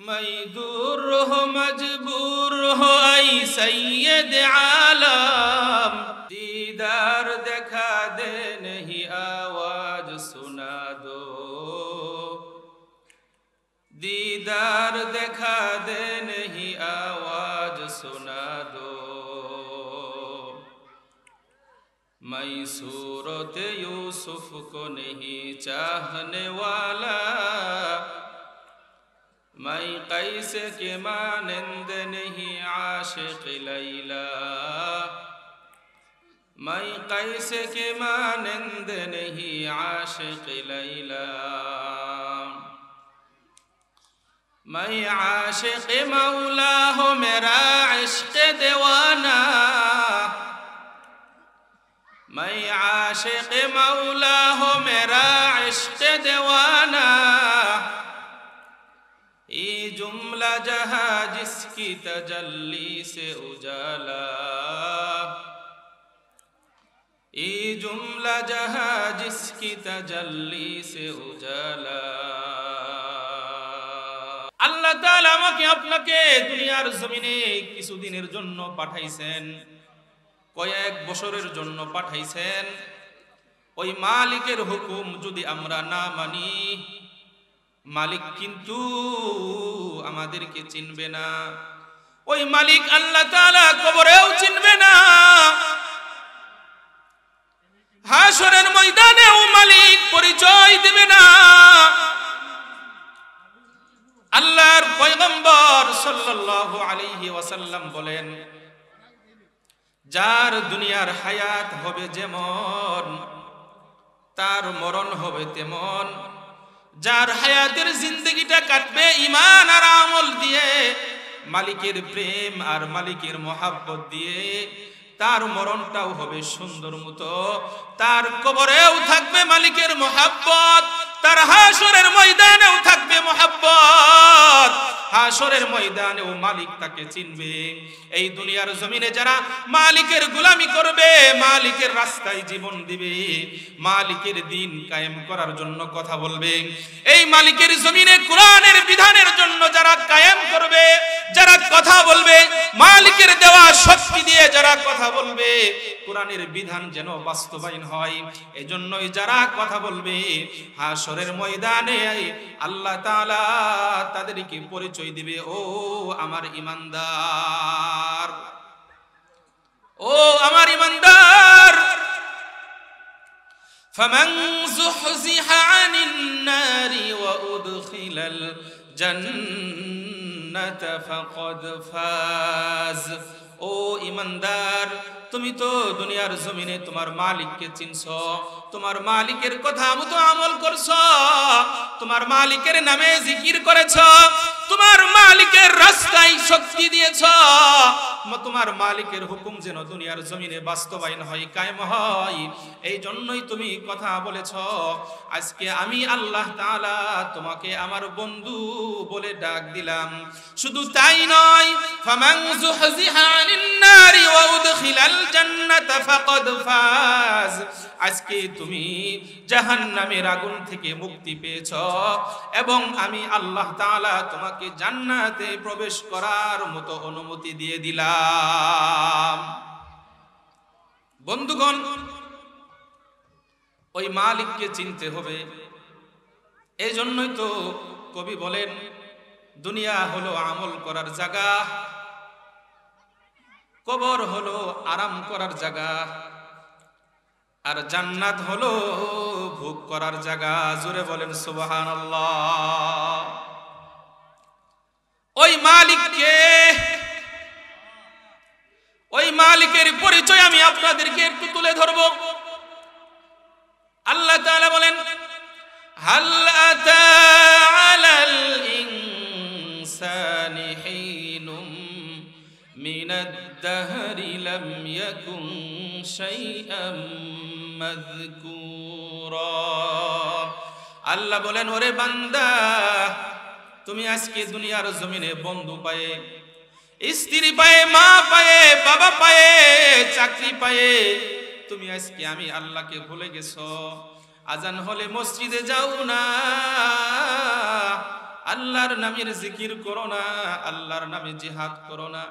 मैं दूर हो मजबूर हो ऐ सैयद आलम, दीदार देखा दे नहीं आवाज सुना दो, दीदार देखा दे नहीं आवाज सुना दो। मैं सूरत यूसुफ को नहीं चाहने वाला, मैं कैसे के मानंद नहीं आशिक लैला, मैं कैसे के मानंद नहीं आशिक लैला। मैं आशिक मौला हो मेरा इश्क दीवाना, मैं आशिक मौला हो मेरा इश्क दीवाना। ये जुमला जहां जिसकी तजल्ली से उजाला, ये जुमला जहां जिसकी तजल्ली से उजाला। আল্লাহ তাআলা আমাকে আপনাকে দুনিয়ার জমিনে কিছুদিনের জন্য পাঠাইছেন, কয়েক বছরের জন্য পাঠাইছেন। ওই মালিকের হুকুম যদি আমরা না মানি, মালিক কিন্তু আমাদেরকে চিনবে না। ওই মালিক আল্লাহ তাআলা কবরেও চিনবে না, হাশরের ময়দানেও মালিক পরিচয় দিবে না। আল্লাহর পয়গম্বর সাল্লাল্লাহু আলাইহি ওয়াসাল্লাম বলেন, যার দুনিয়ার হায়াত হবে যেমন, তার মরণ হবে তেমন। যার হায়াতের জিন্দেগিটা কাটবে ঈমান আর আমল দিয়ে, মালিকের প্রেম আর মালিকের মহব্বত দিয়ে, তার মরণটাও হবে সুন্দর মতো। তার কবরেও থাকবে মালিকের মহব্বত, তার হাশরের ময়দানেও থাকবে মহব্বত। হাশরের ময়দানেও মালিক তাকে চিনবে। এই দুনিয়ার জমিনে যারা মালিকের গোলামি করবে, মালিকের রাস্তায় জীবন দিবে, মালিকের দিন কায়েম করার জন্য কথা বলবে, এই মালিকের জমিনে কোরআনের বিধানের জন্য যারা কায়েম করবে, যারা কথা বলবে, মালিকের দেওয়া শক্তি দিয়ে যারা কথা বলবে, কোরআনের বিধান যেন বাস্তবায়ন হয়, এজন্যই যারা কথা বলবে, হাশরের ময়দানে আল্লাহ তাআলা তাদেরকে পরিচয় দিবে, ও আমার ঈমানদার, ও আমার ঈমানদার। ফামান যুহজিহা আনিন নারি ওয়া উদখিলাল জান্নাতা ফাকাদ ফাজ। ও ঈমানদার, তুমি তো দুনিয়ার জমিনে তোমার মালিককে চিনছো, তোমার মালিকের কথা মতো আমল করছো, তোমার মালিকের নামে জিকির করেছো, তোমার মালিকের রাস্তায় শক্তি দিয়েছো, তোমার মালিকের হুকুম যেন দুনিয়ার জমিনে বাস্তবায়ন হয়, কায়েম হয়, এই জন্যই তুমি কথা বলেছো। আজকে আমি আল্লাহ তাআলা তোমাকে আমার বন্ধু বলে ডাক দিলাম। শুধু তাই নয়, ফামান যুহজিহা আনিন নারি ওয়া উদখিলাল জান্নাতা ফাকাদ ফাজ। আজকে তুমি জাহান্নামের আগুন থেকে মুক্তি পেয়েছো এবং আমি আল্লাহ তাআলা তোমাকে জান্নাতে প্রবেশ করার মতো অনুমতি দিয়ে দিলাম। বন্ধুগণ, ওই মালিককে চিনতে হবে। এই জন্যই তো কবি বলেন, দুনিয়া হলো আমল করার জায়গা, কবর হলো আরাম করার জায়গা, আর জান্নাত হলো ভোগ করার জায়গা। জোরে বলেন সুবহানাল্লাহ। ওই মালিককে, ওই মালিকের পরিচয় আমি আপনাদেরকে একটু তুলে ধরব। আল্লাহ তাআলা বলেন, হাল আতা আলাল ইনসানি হিনুম মিনাদ দাহরি লাম ইয়াকুন শাইআম মাযকুরা। আল্লাহ বলেন, ওরে বান্দা, তুমি আজকে দুনিয়ার জমিনে বন্ধু পায়ে, স্ত্রী পায়ে, মা পায়ে, বাবা পায়ে, চাকরি পায়ে তুমি আজকে আমি আল্লাহকে ভুলে গেছো। আজান হলে মসজিদে যাও না, আল্লাহর নামের জিকির করো না, আল্লাহর নামে জিহাদ করো না।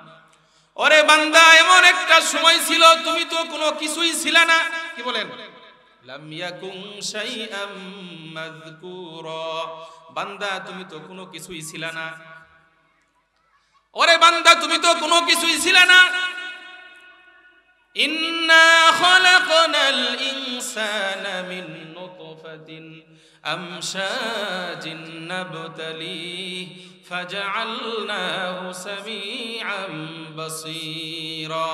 ওরে বান্দা, এমন একটা সময় ছিল তুমি তো কোনো কিছুই ছিলে না। কি বলেন? লাম ইয়াকুন শাইআম মাযকুরা। বান্দা তুমি তো কোনো কিছুই ছিলে না। ওরে বান্দা, তুমি তো কোনো কিছুই ছিলে না। ইন্না খালাকনাল ইনসানা মিন নুতফাতিন আমশাজিন নাবতালিহি ফাজআলনাহু সামিআম বাসীরা।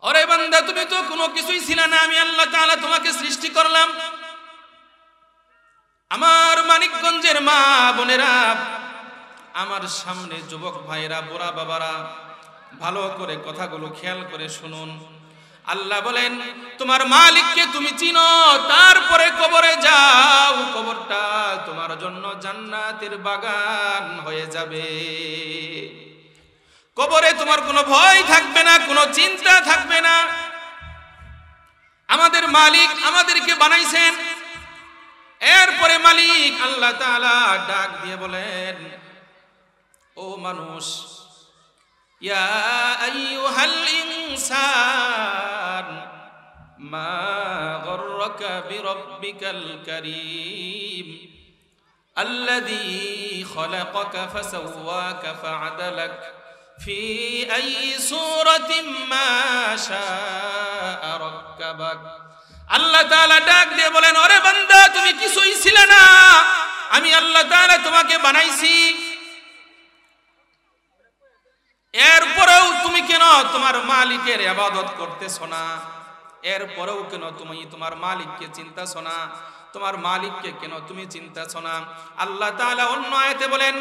ওরে বান্দা, তুমি তো কোনো কিছুই ছিলে না, আমি আল্লাহ তাআলা তোমাকে সৃষ্টি করলাম। আমার মানিকগঞ্জের মা বোনেরা, আমার সামনে যুবক ভাইরা, বুড়া বাবারা, ভালো করে কথাগুলো খেয়াল করে শুনুন। আল্লাহ বলেন, তোমার মালিককে তুমি চিনো, তারপরে কবরে যাও। কবরটা তোমার জন্য জান্নাতের বাগান হয়ে যাবে। কবরে তোমার কোনো ভয় থাকবে না, কোনো চিন্তা থাকবে না। আমাদের মালিক আমাদেরকে বানাইছেন। এরপরে মালিক আল্লাহ তাআলা ডাক দিয়ে বলেন, ও মানুষ, ইয়া আইয়ুহাল ইনসান মা গররাকা বিরাব্বিকাল কারীম আল্লাযী খলাকাকা ফাসাওয়াকা ফাআদালাক ফি আইয়ি সূরাতিন মা শাআ রাক্কাবাক। আল্লাহ তাআলা ডাক দিয়ে বলেন, ওরে বান্দা, তুমি কিছুই ছিলে না, আমি আল্লাহ তাআলা তোমাকে বানাইছি। এরপরেও তুমি কেন তোমার মালিকের ইবাদত করতেছ না? এরপরেও কেন তুমি তোমার মালিককে চিন্তাছ না? তোমার মালিককে কেন তুমি চিন্তাছ না? আল্লাহ তাআলা অন্য আয়াতে বলেন,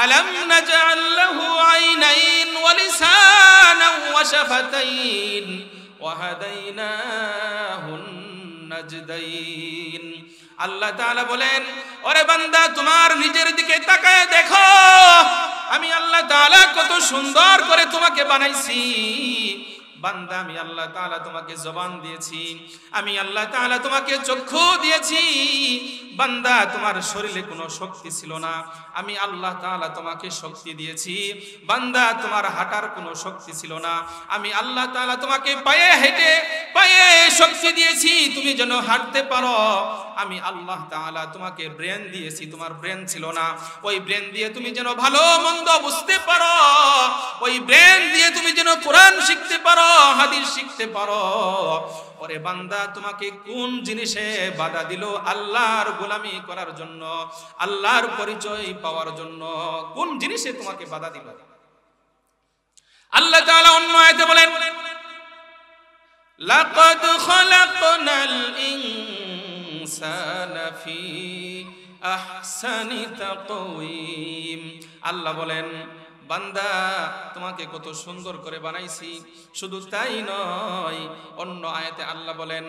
আলাম নাজআল লাহু আইনাইন ওয়া লিসানান ওয়া শাফাতাইন ওয়া হাদাইনাহুন নাজদাইন। আল্লাহ তাআলা বলেন, ওরে বান্দা, তোমার নিজের দিকে তাকায় দেখো, আমি আল্লাহ তাআলা কত সুন্দর করে তোমাকে বানাইছি। বান্দা, আমি আল্লাহ তাআলা তোমাকে জবান দিয়েছি, আমি আল্লাহ তাআলা তোমাকে চক্ষু দিয়েছি। বান্দা, তোমার শরীরে কোনো শক্তি ছিল না, আমি আল্লাহ তাআলা তোমাকে শক্তি দিয়েছি। বান্দা, তোমার হাঁটার কোনো শক্তি ছিল না, আমি আল্লাহ তাআলা তোমাকে পায়ে হেঁটে পায়ে শক্তি দিয়েছি, তুমি যেন হাঁটতে পারো। আমি আল্লাহ তাআলা তোমাকে ব্রেন দিয়েছি, তোমার ব্রেন ছিল না, ওই ব্রেন দিয়ে তুমি যেন ভালো মন্দ বুঝতে পারো, ওই ব্রেন দিয়ে তুমি যেন কোরআন শিখতে পারো, হাদিস শিখতে পারো। ওরে বান্দা, তোমাকে কোন জিনিসে বাধা দিল? আল্লাহর গোলামি করার জন্য, আল্লাহর পরিচয় পাওয়ার জন্য কোন জিনিসে তোমাকে বাধা দিল? আল্লাহ তাআলা অন্য আয়াতে বলেন, লাকাদ খালাকনাল ইনসানা ফি আহসানি তাকওয়িম। আল্লাহ বলেন, বান্দা, তোমাকে কত সুন্দর করে বানাইছি। শুধু তাই নয়, অন্য আয়াতে আল্লাহ বলেন,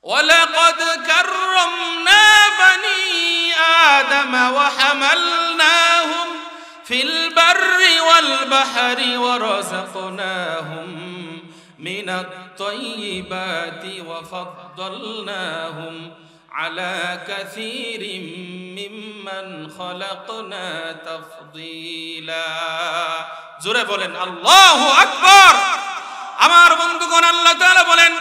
ওয়ালাকাদ কাররামনা বানি আদম ওয়া হামালনাহুম ফিল বাররি ওয়াল বাহরি ওয়া রাযাকনাহুম মিনাত তাইয়্যিবাতি ওয়া ফাদ্দালনাহুম আলা কাসীরিম মিম্মান খালাকনা তাফদীলা। জোরে বলেন আল্লাহু আকবার। আমার বন্ধুগণ, আল্লাহ তাআলা বলেন,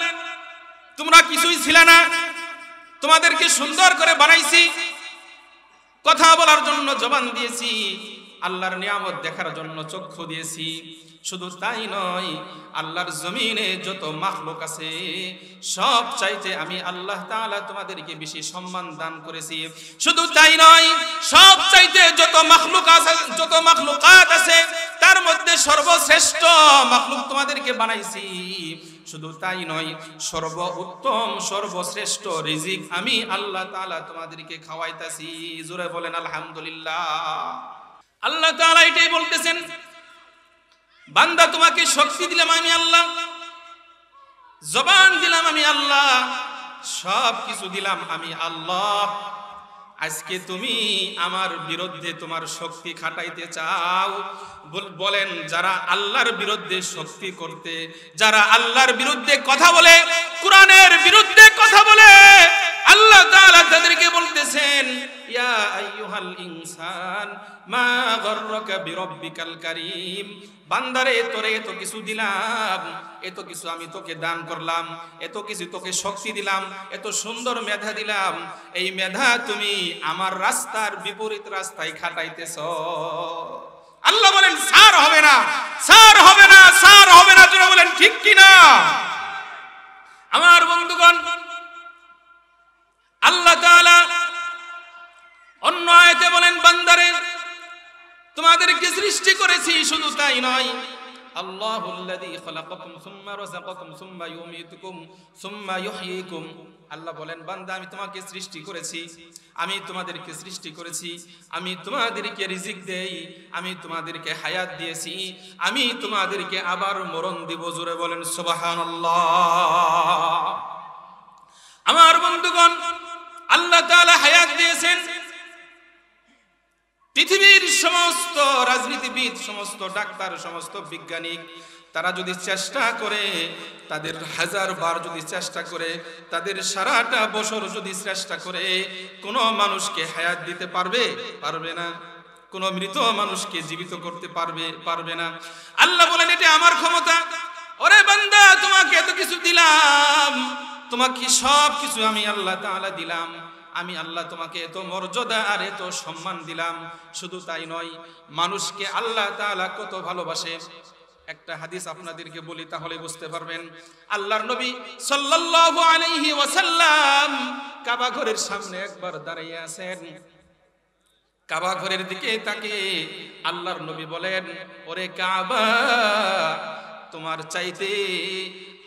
তোমরা কিছুই ছিলে না, তোমাদেরকে সুন্দর করে বানাইছি, কথা বলার জন্য জবান দিয়েছি, আল্লাহর নিয়ামত দেখার জন্য চক্ষু দিয়েছি। শুধু তাই নয়, আল্লাহর জমিনে যত মাখলুক আছে সব চাইতে আমি আল্লাহ তাআলা তোমাদেরকে বেশি সম্মান দান করেছি। শুধু তাই নয়, সব চাইতে যত মাখলুকাত আছে তার মধ্যে সর্বশ্রেষ্ঠ মাখলুক তোমাদেরকে বানাইছি। শুধু তাই নয়, সর্বোত্তম সর্বশ্রেষ্ঠ রিজিক আমি আল্লাহ তাআলা তোমাদেরকে খাওয়াইতাছি। জোরে বলেন আলহামদুলিল্লাহ। আল্লাহ তাআলা এটাই বলতেছেন, বান্দা, তোমাকে শক্তি দিলাম আমি আল্লাহ, জবান দিলাম আমি আল্লাহ, সব কিছু দিলাম আমি আল্লাহ। আজকে তুমি আমার বিরুদ্ধে তোমার শক্তি খাটাইতে চাও? বলেন, যারা আল্লাহর বিরুদ্ধে শক্তি করতে, যারা আল্লাহর বিরুদ্ধে কথা বলে, কোরআনের বিরুদ্ধে কথা বলে, আল্লাহ তাআলা তাদেরকে বলতেছেন ইয়া আইয়ুহাল ইনসান মা গররাকা বিরব্বিকাল কারীম, বান্দারে তোরে এত কিছু দিলাম, এত কিছু আমি তোকে দান করলাম, এত কিছু তোকে শক্তি দিলাম, এত সুন্দর মেধা দিলাম, এই মেধা তুমি আমার রাস্তার বিপরীত রাস্তায় খাটাইতেছ। আল্লাহ বলেন সার হবে না, সার হবে না, সার হবে না। তোরা বলেন ঠিক কিনা? আমার বন্ধুগণ, আল্লাহ তাআলা অন্য আয়াতে বলেন বান্দারে তোমাদেরকে সৃষ্টি করেছি, শুধু তাই নয়, আল্লাহুল্লাযী খালাকাকুম সুম্মা রাযাকাকুম সুম্মা ইউমীতুকুম সুম্মা ইউহয়ীকুম। আল্লাহ বলেন বান্দা আমি তোমাকে সৃষ্টি করেছি, আমি তোমাদেরকে সৃষ্টি করেছি, আমি তোমাদেরকে রিজিক দেই, আমি তোমাদেরকে হায়াত দিয়েছি, আমি তোমাদেরকে আবার মরণ দিব। জোরে বলেন সুবহানাল্লাহ। আমার বন্ধুগণ, আল্লাহ তাআলা হায়াত দিয়েছেন। পৃথিবীর সমস্ত রাজনীতিবিদ, সমস্ত ডাক্তার, সমস্ত বিজ্ঞানী তারা যদি চেষ্টা করে, তাদের 1000 বার যদি চেষ্টা করে, তাদের সারাটা বছর যদি চেষ্টা করে, কোন মানুষকে হায়াত দিতে পারবে? পারবে না। কোন মৃত মানুষকে জীবিত করতে পারবে না। আল্লাহ বলেন এটা আমার ক্ষমতা। ওরে বান্দা তোমাকে এত কিছু দিলাম, তোমাকে সব কিছু আমি আল্লাহ তাআলা দিলাম, আমি আল্লাহ তোমাকে এত মর্যাদা আর এত সম্মান দিলাম। শুধু তাই নয়, মানুষকে আল্লাহ তাআলা কত ভালোবাসে। একটা হাদিস আপনাদেরকে বলি তাহলে বুঝতে পারবেন। আল্লাহর নবী সাল্লাল্লাহু আলাইহি ওয়াসাল্লাম কাবা ঘরের সামনে একবার দাঁড়িয়ে আছেন। কাবা ঘরের দিকে তাকে আল্লাহর নবী বলেন, ওরে কাবা, তোমার চাইতে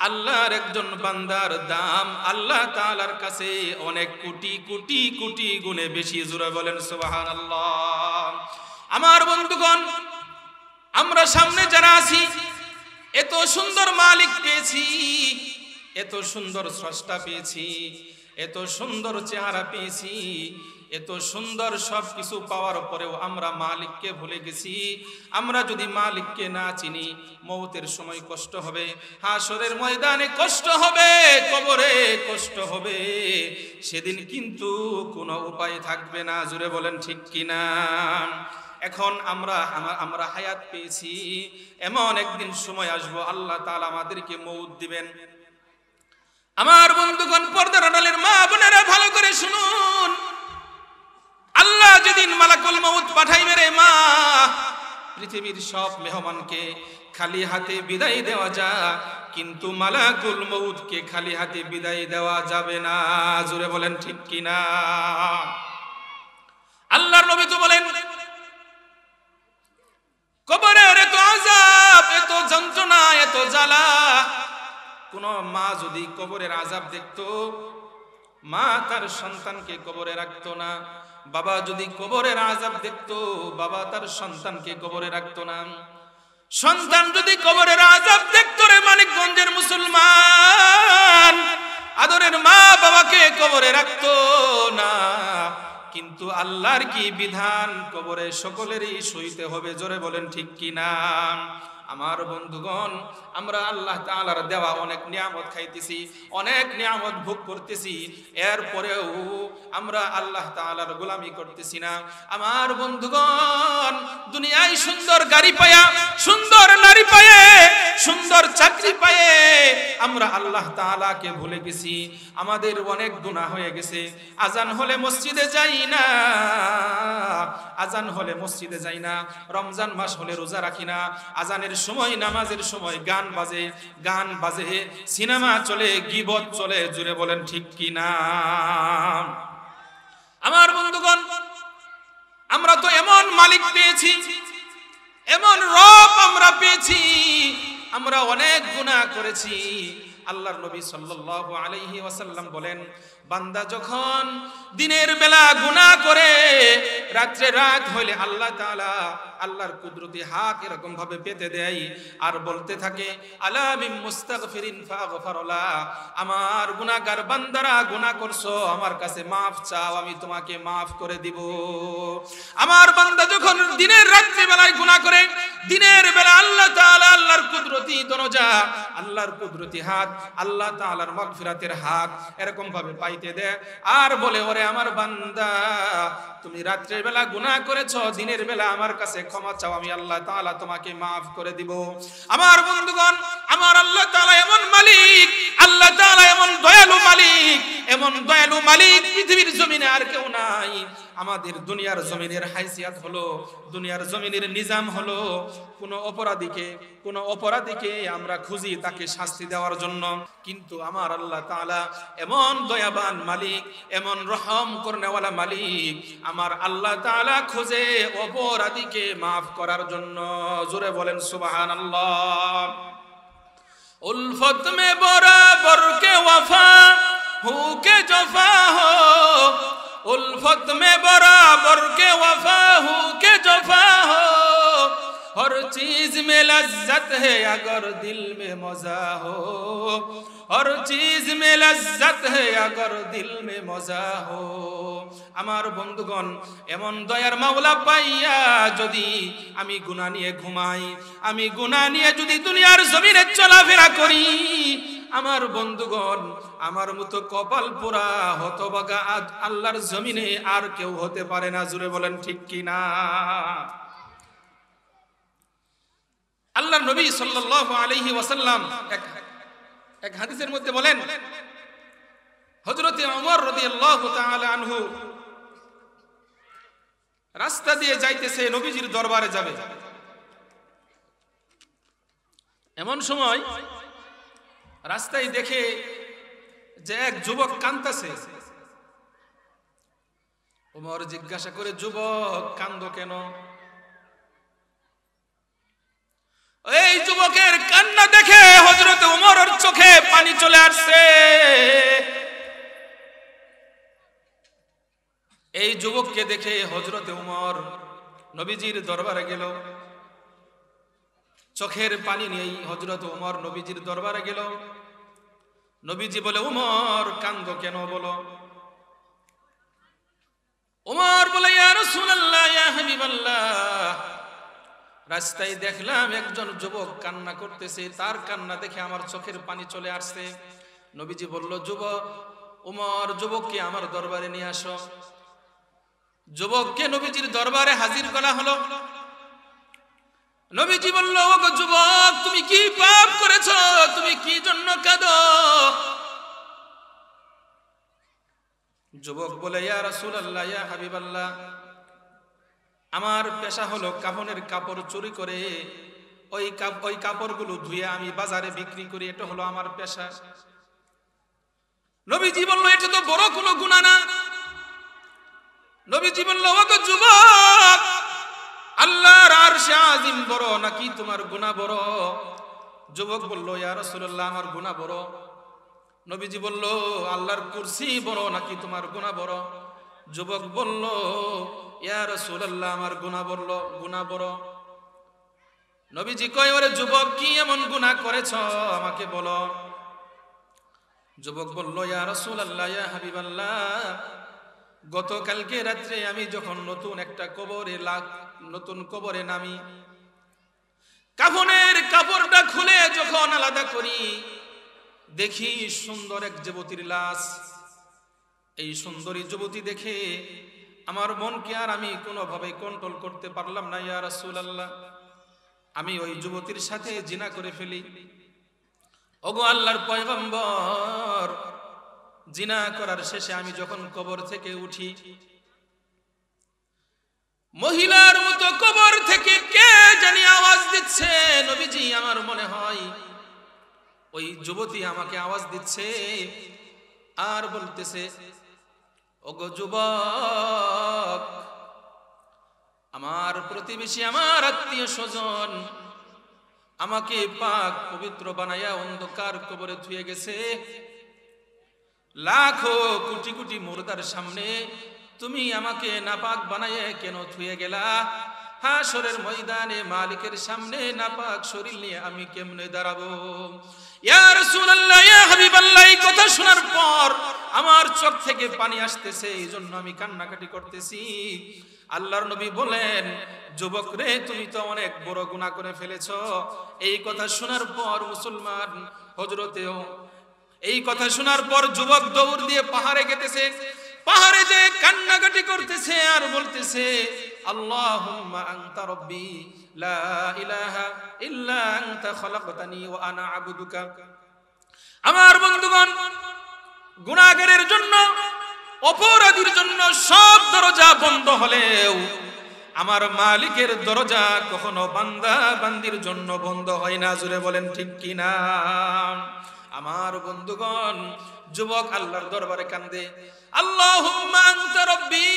আল্লাহর একজন বান্দার দাম আল্লাহ তাআলার কাছে অনেক কোটি কোটি কোটি গুণে বেশি। জোরে বলেন সুবহানাল্লাহ। আমার বন্ধুগণ, আমরা সামনে যারা আছি, এত সুন্দর মালিক পেয়েছি, এত সুন্দর স্রষ্টা পেয়েছি, এত সুন্দর চেহারা পেয়েছি, এত সুন্দর সবকিছু পাওয়ার পরেও আমরা মালিককে ভুলে গেছি। আমরা যদি মালিককে না চিনি, মওতের সময় কষ্ট হবে, হাসরের ময়দানে কষ্ট হবে, কবরে কষ্ট হবে, সেদিন কিন্তু কোনো উপায় থাকবে না। জোরে বলেন ঠিক কিনা? এখন আমরা হায়াত পেয়েছি, এমন একদিন সময় আসবো আল্লাহ তাআলা আমাদেরকে মওত দিবেন। আমার বন্ধুগণ, পর্দার আড়ালের মা বোনেরা ভালো করে শুনুন, আল্লাহ যেদিন মালাকুল মউত পাঠাইবে রে মা, পৃথিবীর সব মেহমানকে খালি হাতে বিদায় দেওয়া যায়, কিন্তু মালাকুল মউতকে খালি হাতে বিদায় দেওয়া যাবে না। জোরে বলেন ঠিক কিনা? আল্লাহর নবী তো বলেন কবরের এত আযাব, এত যন্ত্রণা, এত জ্বালা, কোন মা যদি কবরের আযাব দেখতো, মা তার সন্তানকে কবরে রাখতো না। বাবা যদি কবরের আযাব দেখতো, বাবা তার সন্তানকে কবরে রাখতো না। সন্তান যদি কবরের আযাব দেখতো রে মানিকগঞ্জের মুসলমান, আদরের মা বাবাকে কবরে রাখতো না। কিন্তু আল্লাহর কি বিধান, কবরে সকলেরই সইতে হবে। জোরে বলেন ঠিক কিনা? আমার বন্ধুগণ, আমরা আল্লাহ তাআলার দেওয়া অনেক নিয়ামত খাইতেছি, অনেক নিয়ামত ভোগ করতেছি, এরপরেও আমরা আল্লাহ তাআলার গোলামি করতেছি না। আমার বন্ধুগণ, দুনিয়ায় সুন্দর গাড়ি পায়া, সুন্দর নারী পায়ে, সুন্দর চাকরি পায়ে আমরা আল্লাহ তাআলাকে ভুলে গেছি। আমাদের অনেক গুনাহ হয়ে গেছে। আজান হলে মসজিদে যাই না, আজান হলে মসজিদে যাই না, রমজান মাস হলে রোজা রাখি না, আজানের সময় নামাজের সময় গান বাজে, গান বাজে, সিনেমা চলে, গীবত চলে। জুড়ে বলেন ঠিক কি না? আমার বন্ধুগণ, আমরা তো এমন মালিক পেয়েছি, এমন রব আমরা পেয়েছি, আমরা অনেক গুনাহ করেছি। আল্লাহর নবী সাল্লাল্লাহু আলাইহি ওয়াসাল্লাম বলেন, বান্দা যখন দিনের বেলা গুনাহ করে, রাত্রে রাত হইলে আল্লাহ তাআলা আল্লাহর কুদরতি হাত এরকম ভাবে পেতে দেয় আর বলতে থাকে, আলা মিন মুস্তাগফিরিন ফাগফিরলা, আমার গুনাহগার বান্দারা গুনাহ করছো, আমার কাছে maaf চাও, আমি তোমাকে maaf করে দিব। আমার বান্দা যখন দিনের রাত্রি বেলায় গুনাহ করে, দিনের বেলা আল্লাহ তাআলা আল্লাহর কুদরতি দরজা, আল্লাহর কুদরতি হাত, আল্লাহ তাআলার মাগফিরাতের হাত এরকম ভাবে পাইতে দেয় আর বলে, ওরে আমার বান্দা, তুমি রাত্রের বেলা গুনাহ করেছো, দিনের বেলা আমার কাছে ক্ষমা চাও, আমি আল্লাহ তাআলা তোমাকে মাফ করে দিব। আমার বন্ধুগণ, আমার আল্লাহ তাআলা এমন মালিক, আল্লাহ তাআলা এমন দয়ালু মালিক, এমন দয়ালু মালিক পৃথিবীর জমিনে আর কেউ নাই। আমাদের দুনিয়ার জমিনের হাইসিয়াত হলো, দুনিয়ার জমিনের নিজাম হলো, কোন অপরাধীকে আমরা খুঁজি তাকে শাস্তি দেওয়ার জন্য, কিন্তু আমার আল্লাহ তাআলা এমন দয়াবান মালিক, এমন রহম করনেওয়ালা মালিক, আমার আল্লাহ তাআলা খোঁজে অপরাধীকে মাফ করার জন্য। জোরে বলেন সুবহানাল্লাহ। उल्फत में बराबर के वफा हो के जफा हो, उल्फत में बराबर के वफा हो के जफा हो, हर चीज में लज्जत है अगर दिल में मजा हो, हर चीज में लज्जत है अगर दिल में मजा हो। আমার বন্ধুগণ, এমন দয়ার মাওলা পাইয়া যদি আমি গুনাহ নিয়ে ঘুমাই, আমি গুনাহ নিয়ে যদি দুনিয়ার জমিনে চলাফেরা করি, আমার বন্ধুগণ, আমার মতো কপাল পোড়া হতভাগা আল্লাহর জমিনে আর কেউ হতে পারে না। জুড়ে বলেন ঠিক কি না? আল্লাহর নবী সাল্লাল্লাহু আলাইহি ওয়াসাল্লাম এক হাদিসের মধ্যে বলেন, হযরত ওমর রাদিয়াল্লাহু তাআলা আনহু রাস্তা দিয়ে যাইতেছে, নবীজির দরবারে যাবে। এমন সময় রাস্তায় দেখে যে এক যুবক কাঁদতেছে। ওমর জিজ্ঞাসা করে, যুবক কাঁদো কেন? এই যুবকের কান্না দেখে হযরত ওমরের চোখে পানি চলে আসছে। এই যুবককে দেখে হযরত ওমর নবীজির দরবারে গেল, চোখের পানি নিয়ে হযরত ওমর নবীজির দরবারে গেল। নবীজি বলে, ওমর কাঁদো কেন বলো? ওমর বলে, ইয়া রাসূলুল্লাহ, ইয়া হাবিবাল্লাহ, রাস্তায় দেখলাম একজন যুবক কান্না করতেছে, তার কান্না দেখে আমার চোখের পানি চলে আসছে। নবীজি বলল, যুবক ওমর, যুবককে আমার দরবারে নিয়ে আসো। যুবককে নবীজির দরবারে হাজির করা হলো। নবীজি বলল, ওগো যুবক, তুমি কি পাপ করেছো? তুমি কি জন্য কাঁদো? যুবক বলে, ইয়া রাসূলুল্লাহ, ইয়া হাবিবাল্লাহ, আমার পেশা হলো কাফনের কাপড় চুরি করে ওই কাপড়গুলো ধুয়ে আমি বাজারে বিক্রি করি, এটা হলো আমার পেশা। নবীজি বলল, এটা তো বড় কোনো গুনাহ না। নবীজি বলল, ওগো যুবক, আল্লাহর আরশে আজিম বড় নাকি তোমার গুনাহ বড়? যুবক বলল, ইয়া রাসূলুল্লাহ, আমার গুনাহ বড়। নবীজি বলল, আল্লাহর কুরসি বড় নাকি তোমার গুনাহ বড়? যুবক বলল, ইয়া রাসূলুল্লাহ, আমার গুনাহ বড়। নবীজি কয়, ওরে যুবক, কি এমন গুনাহ করেছো আমাকে বলো। যুবক বলল, ইয়া রাসূলুল্লাহ, ইয়া হাবিবাল্লাহ, গতকালকে রাত্রে আমি যখন নতুন কবরে নামি, কাফনের কাপড়টা খুলে যখন আলাদা করি, দেখি সুন্দর এক যুবতীর লাশ। এই সুন্দরী যুবতী দেখে আমার মনকে আর আমি কোনোভাবে কন্ট্রোল করতে পারলাম না। ইয়া রাসূলুল্লাহ, আমি ওই যুবতীর সাথে জিনা করে ফেলি। ওগো আল্লাহর পয়গম্বর, জিনা করার শেষে আমি যখন কবর থেকে উঠি, মহিলার মতো কবর থেকে কে জানি আওয়াজ দিচ্ছে। নবীজি, আমার মনে হয় ওই যুবতী আমাকে আওয়াজ দিচ্ছে আর বলতেছে, ওগো যুবক, আমার প্রতিবেশী, আমার আত্মীয় স্বজন আমাকে পাক পবিত্র বানায়া অন্ধকার কবরে ধুয়ে গেছে। লাখো কোটি কোটি মুর্দার সামনে তুমি আমাকে নাপাক বানায়ে কেন ধুয়ে গেলা? হাসরের ময়দানে মালিকের সামনে নাপাক শরীর নিয়ে আমি কেমনে দাঁড়াবো? ইয়া রাসূলুল্লাহ, ইয়া হাবিবাল্লাহ, এই কথা শোনার পর আমার চোখ থেকে পানি আসতেছে, এইজন্য আমি কান্নাকাটি করতেছি। আল্লাহর নবী বলেন, যুবক রে, তুমি তো অনেক বড় গুনাহ করে ফেলেছো। এই কথা শোনার পর মুসলমান হযরতেও এই কথা শোনার পর যুবক দৌড় দিয়ে পাহাড়ে গেতেছে। পাহাড়ে যে কান্নাকাটি করতেছে আর বলতেছে, আল্লাহুম্মা আনতা রাব্বি লা ইলাহা ইল্লা আনতা খালাকতানি ওয়া আনা আবদুকা। আমার বন্ধুগণ, গুনাহগারের জন্য, অপরাধীর জন্য সব দরজা বন্ধ হলেও আমার মালিকের দরজা কখনো বান্দা বান্দির জন্য বন্ধ হয় না। জোরে বলেন ঠিক কিনা? আমার বন্ধুগণ, যুবক আল্লাহর দরবারে কান্দে, আল্লাহুম্মা আনতা রাব্বি,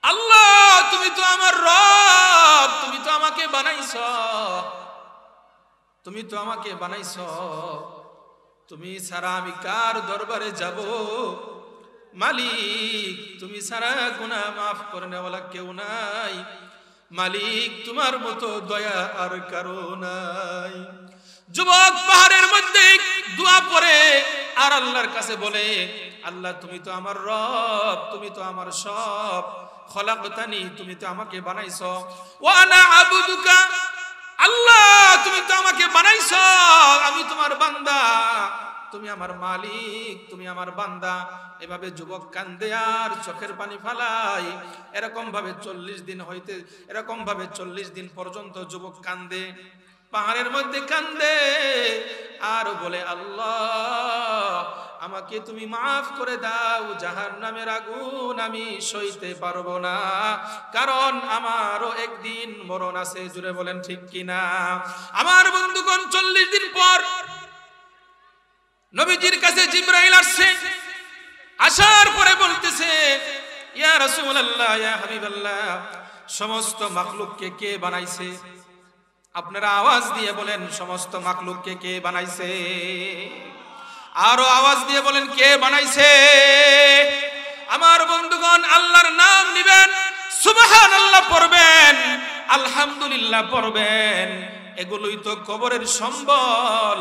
আল্লাহ তুমি তো আমার রব, তুমি তো আমাকে বানাইছো, তুমি তো আমাকে বানাইছো, তুমি ছাড়া আমি কার দরবারে যাব? মালিক, তুমি ছাড়া গুনাহ মাফ করে নেওয়ালা কেউ নাই। মালিক, তোমার মতো দয়া আর কারো নাই। যুবক পাহাড়ের মধ্যে দোয়া পড়ে আর আল্লাহর কাছে বলে, আল্লাহ তুমি তো আমার রব, তুমি তো আমার সব, খলাকতানি, তুমি তো আমাকে বানাইছো, ওয়া আনা আবুদুকা, আল্লাহ তুমি তো আমাকে বানাইছো, আমি তোমার বান্দা, তুমি আমার মালিক, তুমি আমার বান্দা। এভাবে যুবক কান্দে আর চোখের পানি ফালাই। এরকম ভাবে 40 দিন পর্যন্ত যুবক কান্দে, পাহাড়ের মধ্যে কান্দে আর বলে, আল্লাহ আমাকে তুমি মাফ করে দাও, জাহান্নামের আগুন আমি সইতে পারবো না, কারণ আমারও একদিন মরণ আছে। জুড়ে বলেন ঠিক কিনা? আমার বন্ধুগণ, 40 দিন পর নবীজির কাছে জিবরাইল আসছে। আসার পরে বলতেছে, ইয়া রাসূলুল্লাহ, ইয়া হাবিবাল্লাহ, সমস্ত মাখলুককে কে বানাইছে? আপনারা আওয়াজ দিয়ে বলেন, সমস্ত মাখলুককে কে বানাইছে? আরো আওয়াজ দিয়ে বলেন, কে বানাইছে? আমার বন্ধুগণ, আল্লাহর নাম নিবেন, সুবহানাল্লাহ পড়বেন, আলহামদুলিল্লাহ পড়বেন। এগুলোই তো কবরের সম্বল,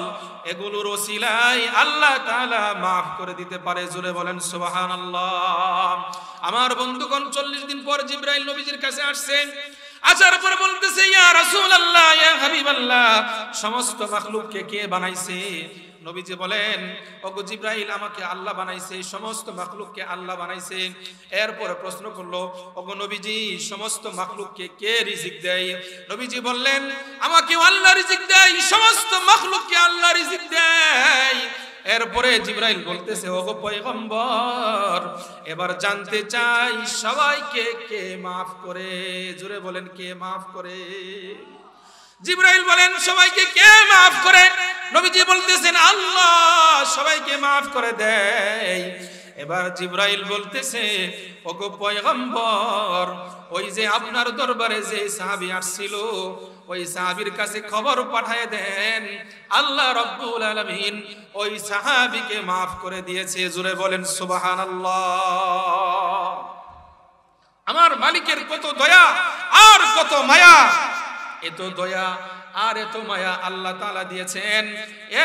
এগুলোর ওসিলায় আল্লাহ তাআলা মাফ করে দিতে পারে। জোরে বলেন সুবহানাল্লাহ। আমার বন্ধুগণ, 40 দিন পর জিবরাইল নবীজির কাছে আসছেন। আসার পর বলতেছে, ইয়া রাসূলুল্লাহ, ইয়া হাবিবাল্লাহ, সমস্ত মাখলুককে কে বানাইছে? নবীজি বলেন, ওগো জিবরাইল, আমাকে আল্লাহ বানাইছে, সমস্ত মাখলুককে আল্লাহ বানাইছে। এরপরে প্রশ্ন করলো, ওগো নবীজি, সমস্ত মাখলুককে কে রিজিক দেয়? নবীজি বললেন, আমাকে আল্লাহ রিজিক দেয়, সমস্ত মাখলুককে আল্লাহ রিজিক দেয়। এরপরে জিবরাইল বলতেছে, ওগো পয়গম্বর, এবার জানতে চাই সবাইকে কে মাফ করে? জোরে বলেন, কে মাফ করে? জিবরাইল বলেন, সবাইকে কে মাফ করে? নবীজি বলতেছেন, আল্লাহ সবাইকে মাফ করে দেয়। এবার জিবরাইল বলতেছে, ওগো পয়গম্বর, ওই যে আপনার দরবারে যে সাহাবী আসছিল, ওই সাহাবীর কাছে খবর পাঠায় দেন, আল্লাহ রাব্বুল আলামিন ওই সাহাবীকে মাফ করে দিয়েছে। জোরে বলেন সুবহানাল্লাহ। আমার মালিকের কত দয়া আর কত মায়া! এত দয়া আর এত মায়া আল্লাহ তাআলা দিয়েছেন,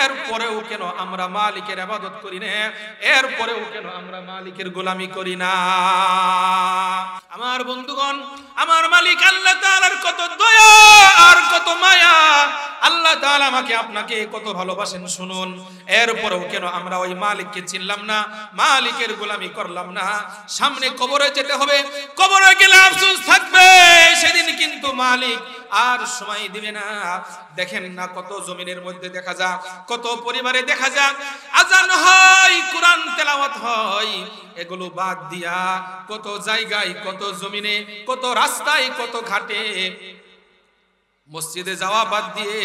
এরপরেও কেন আমরা মালিকের ইবাদত করি না? এরপরেও কেন আমরা মালিকের গোলামি করি না? আমার বন্ধুগণ, আমার মালিক আল্লাহ তাআলার কত দয়া আর কত মায়া! আল্লাহ তাআলা আমাকে আপনাকে কত ভালোবাসেন শুনুন। এরপরেও কেন আমরা ওই মালিককে চিনলাম না, মালিকের গোলামি করলাম না? সামনে কবরে যেতে হবে, কবরে গেলে আফসোস থাকবে, সেদিন কিন্তু মালিক আর সময় দিবে না। দেখেন না, কত জমিনের মধ্যে দেখা যায়, কত পরিবারে দেখা যায় আজান হয়, কোরআন তেলাওয়াত হয়, এগুলো বাদ দিয়া কত জায়গায়, কত জমিনে, কত রাস্তায়, কত ঘাটে মসজিদে যাওয়া বাদ দিয়ে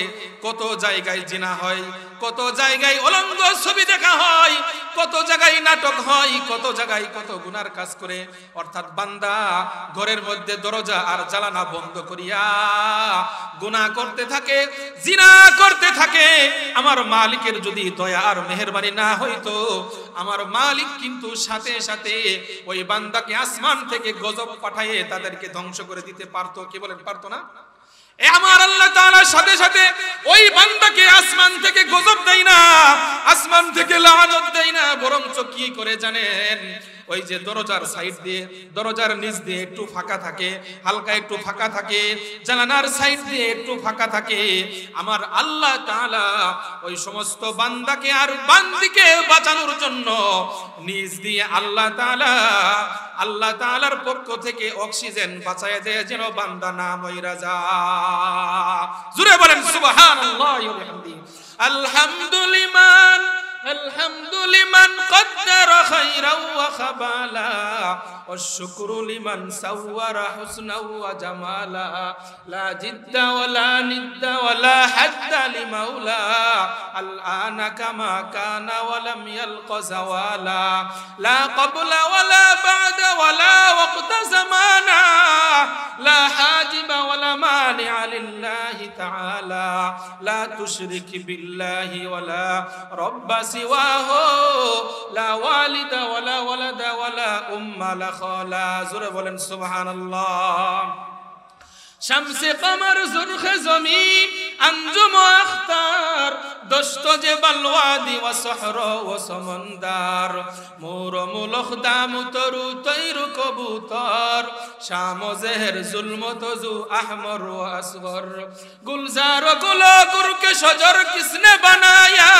কত জায়গায় জিনা হয়, কত জায়গায় উলঙ্গ ছবি দেখা হয়, কত জায়গায় নাটক হয়, কত জায়গায় কত গুনার কাজ করে। অর্থাৎ বান্দা ঘরের মধ্যে দরজা আর জানালা বন্ধ করিয়া গুনাহ করতে থাকে, জিনা করতে থাকে। আমার মালিকের যদি দয়া আর মেহেরবানি না হইতো, আমার মালিক কিন্তু সাথে সাথে ওই বান্দাকে আসমান থেকে গজব পাঠায়ে তাদেরকে ধ্বংস করে দিতে পারতো। কি বলেন, পারতো না? আমার আল্লাহ তাআলা সাথে সাথে ওই বান্দাকে আসমান থেকে গজব দেয় না, আসমান থেকে লানত দেয় না, বরঞ্চ কি করে জানেন? ওই যে দরজার সাইড দিয়ে, দরজার নিচ দিয়ে একটু ফাঁকা থাকে, হালকা একটু ফাঁকা থাকে, জানালার সাইড দিয়ে একটু ফাঁকা থাকে, আমার আল্লাহ তাআলা ওই সমস্ত বান্দাকে আর বান্দিকে বাঁচানোর জন্য নিচ দিয়ে আল্লাহ তাআলার পক্ষ থেকে অক্সিজেন বাঁচায় দেয়, যেন বান্দা না মইরা যায়। জোরে বলেন সুবহানাল্লাহি ওয়া বিহামদিহি। الحمد لمن قدر خيرا وخبالا والشكر لمن سور حسنا وجمالا لا جد ولا ند ولا حد لمولا الآن كما كان ولم يلق زوالا لا قبل ولا بعد ولا وقت زمانا لا حاجب ولا مانع لله تعالى لا تشرك بالله ولا رب سواه لا والد ولا ولد ولا لا خالا زور بولن سبحان الله شمس قمر زرخ زمین انجم و اختار دشت و جبل وادی و صحرا و سمندر مور و ملخ دام و ترو طیر و کبوتر شام و زهر ظلم و تزو احمر و اصغر گلزار و گلا گرک شجر کس نے بنایا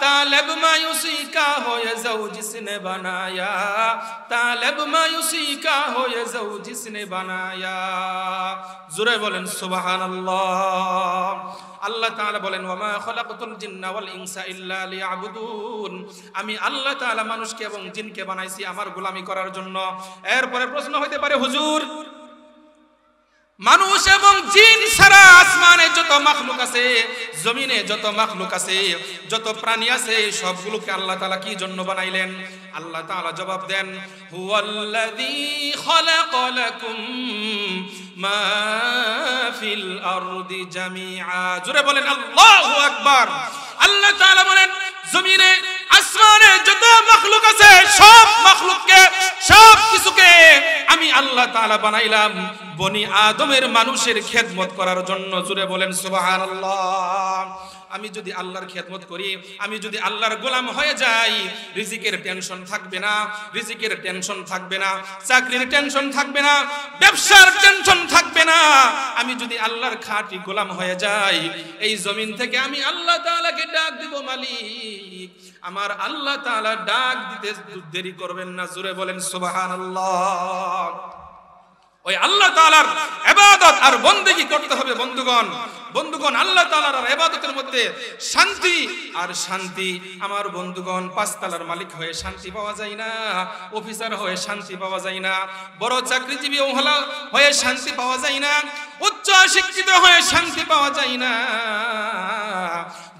طالب مایوسی کا ہو یہ زوج جس نے بنایا طالب مایوسی کا ہو یہ زوج جس نے بنایا জোরে বলেন সুবহানাল্লাহ। আল্লাহ তাআলা বলেন ওয়া মা খালাকতুল জিন্না ওয়াল ইনসা ইল্লা লিয়াবুদুন, আমি আল্লাহ তাআলা মানুষকে এবং জিনকে বানাইছি আমার গোলামি করার জন্য। এরপরে প্রশ্ন হইতে পারে হুজুর, মানুষ এবং জিন ছাড়া আসমানে যত মাখলুক আছে, জমিনে যত মাখলুক আছে, যত প্রাণী আছে, সবগুলোকে আল্লাহ তাআলা কি জন্য বানাইলেন? আল্লাহ তাআলা জবাব দেন হুয়াল্লাযী খালাকা লাকুম মা ফিল আরদি জামিআ। জোরে বলেন আল্লাহু আকবার। আল্লাহ তাআলা বলেন জমিনে আসমানে যত মাখলুক আছে সব মাখলুককে, সব কিছুকে আমি আল্লাহ তাআলা বানাইলাম বনি আদমের মানুষের খেদমত করার জন্য। জোরে বলেন সুবহানাল্লাহ। আমি যদি আল্লাহর খেদমত করি, আমি যদি আল্লাহর গোলাম হয়ে যাই, রিজিকের টেনশন থাকবে না, রিজিকের টেনশন থাকবে না, চাকরির টেনশন থাকবে না, ব্যবসার টেনশন থাকবে না। আমি যদি আল্লাহর খাঁটি গোলাম হয়ে যাই, এই জমিন থেকে আমি আল্লাহ তাআলাকে ডাক দিব মালিক, আমার আল্লাহ তাআলা ডাক দিতে দেরি করবেন না। জোরে বলেন সুবহানাল্লাহ। ওই আল্লাহ তাআলার ইবাদত আর বন্দেগী করতে হবে বন্ধুগণ। বন্ধুগণ, আল্লাহ তাআলার ইবাদতের মধ্যে শান্তি আর শান্তি। আমার বন্ধুগণ, পাঁচতলার মালিক হয়ে শান্তি পাওয়া যায় না, অফিসার হয়ে শান্তি পাওয়া যায় না, বড় চাকরিজীবী হয়ে শান্তি পাওয়া যায় না, উচ্চ শিক্ষিত হয়ে শান্তি পাওয়া যায় না।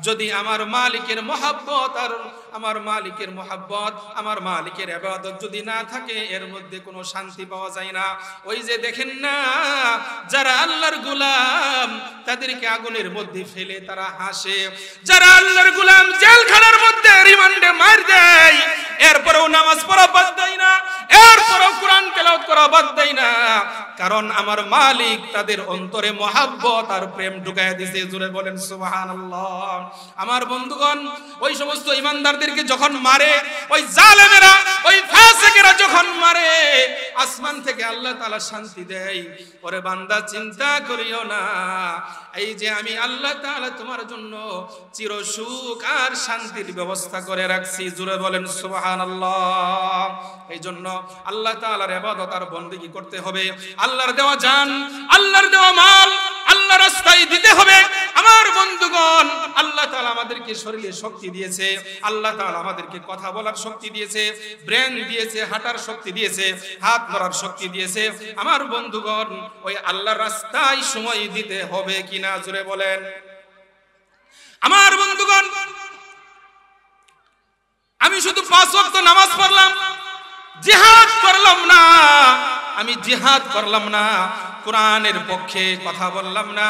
যদি আমার মালিকের মহব্বত আর আমার মালিকের মহব্বত, আমার মালিকের ইবাদত যদি না থাকে, এর মধ্যে কোনো শান্তি পাওয়া যায় না। ওই যে দেখেন না, যারা আল্লাহর গোলাম তাদেরকে আগুনের মধ্যে ফেলে তারা হাসে, যারা আল্লাহর গোলাম জেলখানার মধ্যে রিমান্ডে মার দেয়, এরপরেও নামাজ পড়া বাদ দেয় না, এরপরেও কোরআন তেলাওয়াত করা বাদ দেয় না, কারণ আমার মালিক তাদের অন্তরে মহব্বত আর প্রেম ঢুকায় দিয়েছে। জোরে বলেন সুবহানাল্লাহ। আমার বন্ধুগণ, ওই সমস্ত ইমানদারদেরকে যখন মারে, ওই জালেমেরা, ওই ফাসিকেরা যখন মারে, আসমান থেকে আল্লাহ তাআলা শান্তি দেয়। ওরে বান্দা, চিন্তা করিও না, এই যে আমি আল্লাহ তাআলা তোমার জন্য চির সুখ আর শান্তির ব্যবস্থা করে রাখছি। জোরে বলেন সুবহানাল্লাহ। এই জন্য আল্লাহ তাআলার ইবাদত আর বন্দেগী করতে হবে। আল্লাহর দেওয়া জান, আল্লাহর দেওয়া মাল আল্লাহর রাস্তায় দিতে হবে। আমার বন্ধুগণ, আল্লাহ তাআলা আমাদেরকে শরীরে শক্তি দিয়েছে, আল্লাহ তাআলা আমাদেরকে কথা বলার শক্তি দিয়েছে, ব্রেন দিয়েছে, হাঁটার শক্তি দিয়েছে, হাত ধরার শক্তি দিয়েছে। আমার বন্ধুগণ, ওই আল্লাহর রাস্তায় সময় দিতে হবে কিনা? জোরে বলেন। আমার বন্ধুগণ, আমি শুধু 5 ওয়াক্ত নামাজ পড়লাম, জিহাদ করলাম না, আমি জিহাদ করলাম না, কোরআনের পক্ষে কথা বললাম না,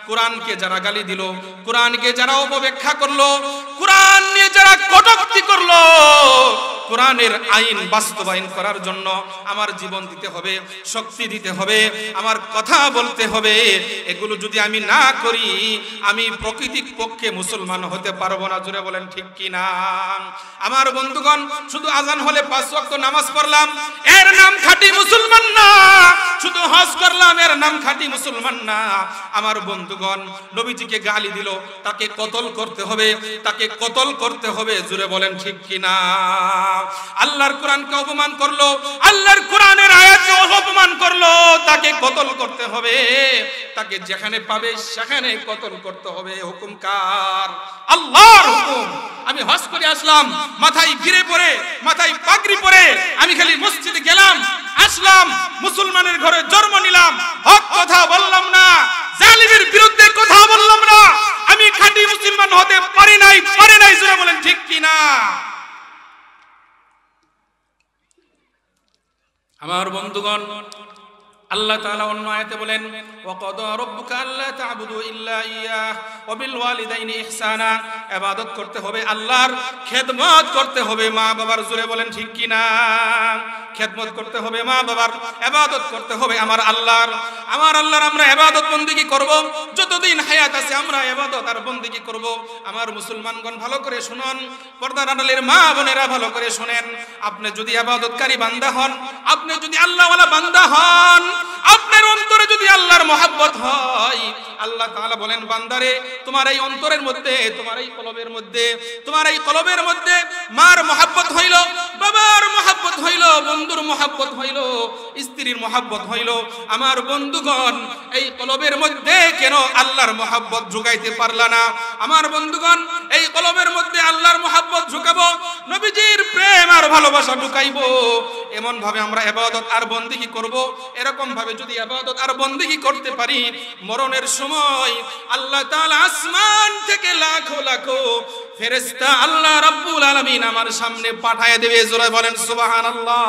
কোরআনকে যারা গালি দিল, কোরআনকে যারা অপব্যাখ্যা করলো, কোরআন নিয়ে যারা কটূক্তি করলো, কোরআনের আইন বাস্তবায়ন করার জন্য আমার জীবন দিতে হবে, শক্তি দিতে হবে, আমার কথা বলতে হবে। এগুলো যদি আমি না করি আমি প্রকৃতির পক্ষে মুসলমান হতে পারবো না। জোরে বলেন ঠিক কি না? আমার বন্ধুগণ, শুধু আজান হলে 5 ওয়াক্ত নামাজ পড়লাম এর নাম খাঁটি মুসলমান না, শুধু হজ করলাম এর নাম খাঁটি মুসলমান না। আমার বন্ধুগণ, নবীজিকে গালি দিল, তাকে কতল করতে হবে, তাকে কতল করতে হবে। জোরে বলেন ঠিক কি না? আল্লাহর কোরআনকে অপমান করলো, আল্লাহর কোরআনের আয়াতকে অপমান করলো, তাকে কতল করতে হবে, তাকে যেখানে পাবে সেখানে কতল করতে হবে। হুকুম কার? আল্লাহর হুকুম। আমি হজ করে আসলাম, মাথায় গিরে পরে, মাথায় পাগড়ি পরে আমি খালি মসজিদে গেলাম, আসলাম, মুসলমানের ঘরে জন্ম নিলাম, হক কথা বললাম না, জালিমের বিরুদ্ধে কথা বললাম না, আমি খাঁটি মুসলমান হতে পারি নাই। জোরে বলেন ঠিক কি না? আমার বন্ধুগণ, আল্লাহ তাআলা অন্য আয়াতে বলেন, ওয়াকাদা রাব্বুকা আল্লা তা'বুদু ইল্লা ইয়াহ ওয়া বিল ওয়ালিদাইনি ইহসানা। ইবাদত করতে হবে আল্লাহর, খেদমত করতে হবে মা বাবার। জোরে বলেন ঠিক কি না? খেদমত করতে হবে মা বাবার, ইবাদত করতে হবে আমার আল্লাহর। আমার আল্লাহর আমরা ইবাদত বندگی করব, যতদিন হায়াত আছে আমরা ইবাদত আর বندگی করব। আমার মুসলমানগণ ভালো করে শুনুন, পর্দার আড়ালের মা বোনেরা ভালো করে শুনেন। আপনি যদি ইবাদতকারী বান্দা হন, আপনি যদি আল্লাহওয়ালা বান্দা হন, আপনার অন্তরে যদি আল্লাহর মহব্বত হয়, আল্লাহ তাআলা বলেন, বান্দারে তোমার এই অন্তরের মধ্যে, তোমার এই কলবের মধ্যে, তোমার এই কলবের মধ্যে মার মহব্বত হইল, বাবার মহব্বত হইল, বন্ধুর মহব্বত হইল, স্ত্রীর মহব্বত হইল। আমার বন্ধুগণ, এই কলবের মধ্যে কেন আল্লাহর মহব্বত ঢুকাইতে পারলা না? আমার বন্ধুগণ, এই কলবের মধ্যে আল্লাহর মহব্বত ঢুকাবো, নবীজির প্রেম আর ভালোবাসা ঢুকাইবো। এমন ভাবে আমরা ইবাদত আর বندگی করব। এরকম ভাবে যদি ইবাদত আর বندگی করতে পারি, মরণের সময় আল্লাহ তাআলা আসমান থেকে লাখো লাখো ফেরেশতা আল্লাহ রাব্বুল আলামিন আমার সামনে পাঠায় দেবে। জোরে বলেন সুবহানাল্লাহ।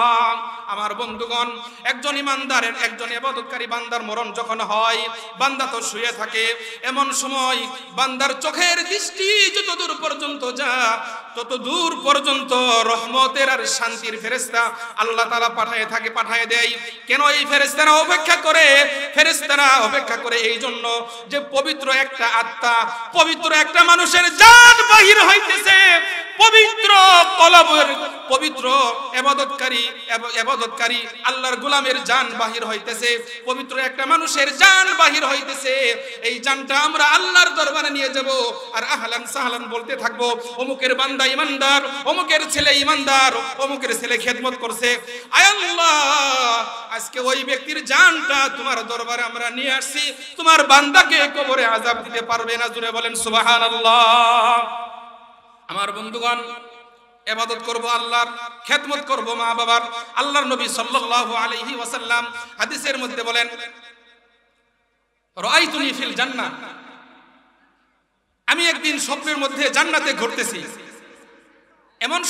আমার বন্ধুগণ, একজন ইমানদারের, একজন ইবাদতকারী বান্দার মরণ যখন হয়, বান্দা তো শুয়ে থাকে, এমন সময় বান্দার চোখের দৃষ্টি যত দূর পর্যন্ত যা, তত দূর পর্যন্ত রহমতের আর শান্তির ফেরেশতা আল্লাহ তাআলা পাঠায় থাকে, পাঠায় দেয়। কেন এই ফেরেশতারা অপেক্ষা করে? ফেরেশতারা অপেক্ষা করে এই জন্য যে পবিত্র একটা আত্মা, পবিত্র একটা মানুষের জান বাহির হইতেছে, পবিত্র কলবের, পবিত্র ইবাদতকারী আল্লাহর গোলামের জান বাহির হইতেছে, পবিত্র একটা মানুষের জান বাহির হইতেছে। এই জানটা আমরা আল্লাহর দরবারে নিয়ে যাব আর আহলান সাহলান বলতে থাকবো, অমুকের বান্দা ইমানদার, অমুকের ছেলে ইমানদার, অমুকের ছেলে খেদমত করছে। আয় আল্লাহ, আজকে ওই ব্যক্তির জানটা তোমার দরবারে আমরা নিয়ে আসছি, তোমার বান্দাকে কবরে আযাব দিতে পারবে না। জোরে বলেন সুবহানাল্লাহ। আমার বন্ধুগণ, ইবাদত করব আল্লাহর, খেদমত করব মা বাবার। আল্লাহর নবী সাল্লাল্লাহু আলাইহি ওয়াসাল্লাম হাদিসের মধ্যে বলেন, রাআইতুনি ফিল জান্নাহ, আমি একদিন স্বপ্নের মধ্যে জান্নাতে ঘুরতেছি। এমন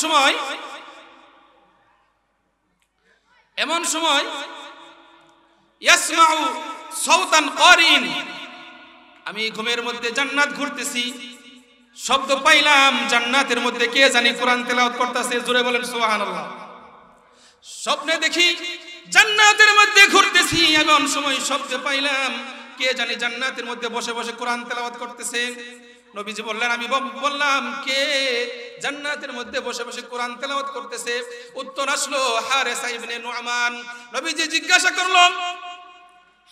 সময় ইয়াসমাউ সাওতান কারিন, আমি ঘুমের মধ্যে জান্নাত ঘুরতেছি, শব্দ পাইলাম জান্নাতের মধ্যে কে জানি কোরআন তেলাওয়াত করতেছে। জোরে বলেন সুবহানাল্লাহ। স্বপ্নে দেখি জান্নাতের মধ্যে ঘুরতেছি, এমন সময় শব্দ পাইলাম কে জানি জান্নাতের মধ্যে বসে বসে কোরআন তেলাওয়াত করতেছে। নবীজি বললেন, আমি বললাম কে জান্নাতের মধ্যে বসে বসে কোরআন তেলাওয়াত করতেছে? উত্তর আসলো, হারেসা ইবনে নুআমান। নবীজি জিজ্ঞাসা করলেন,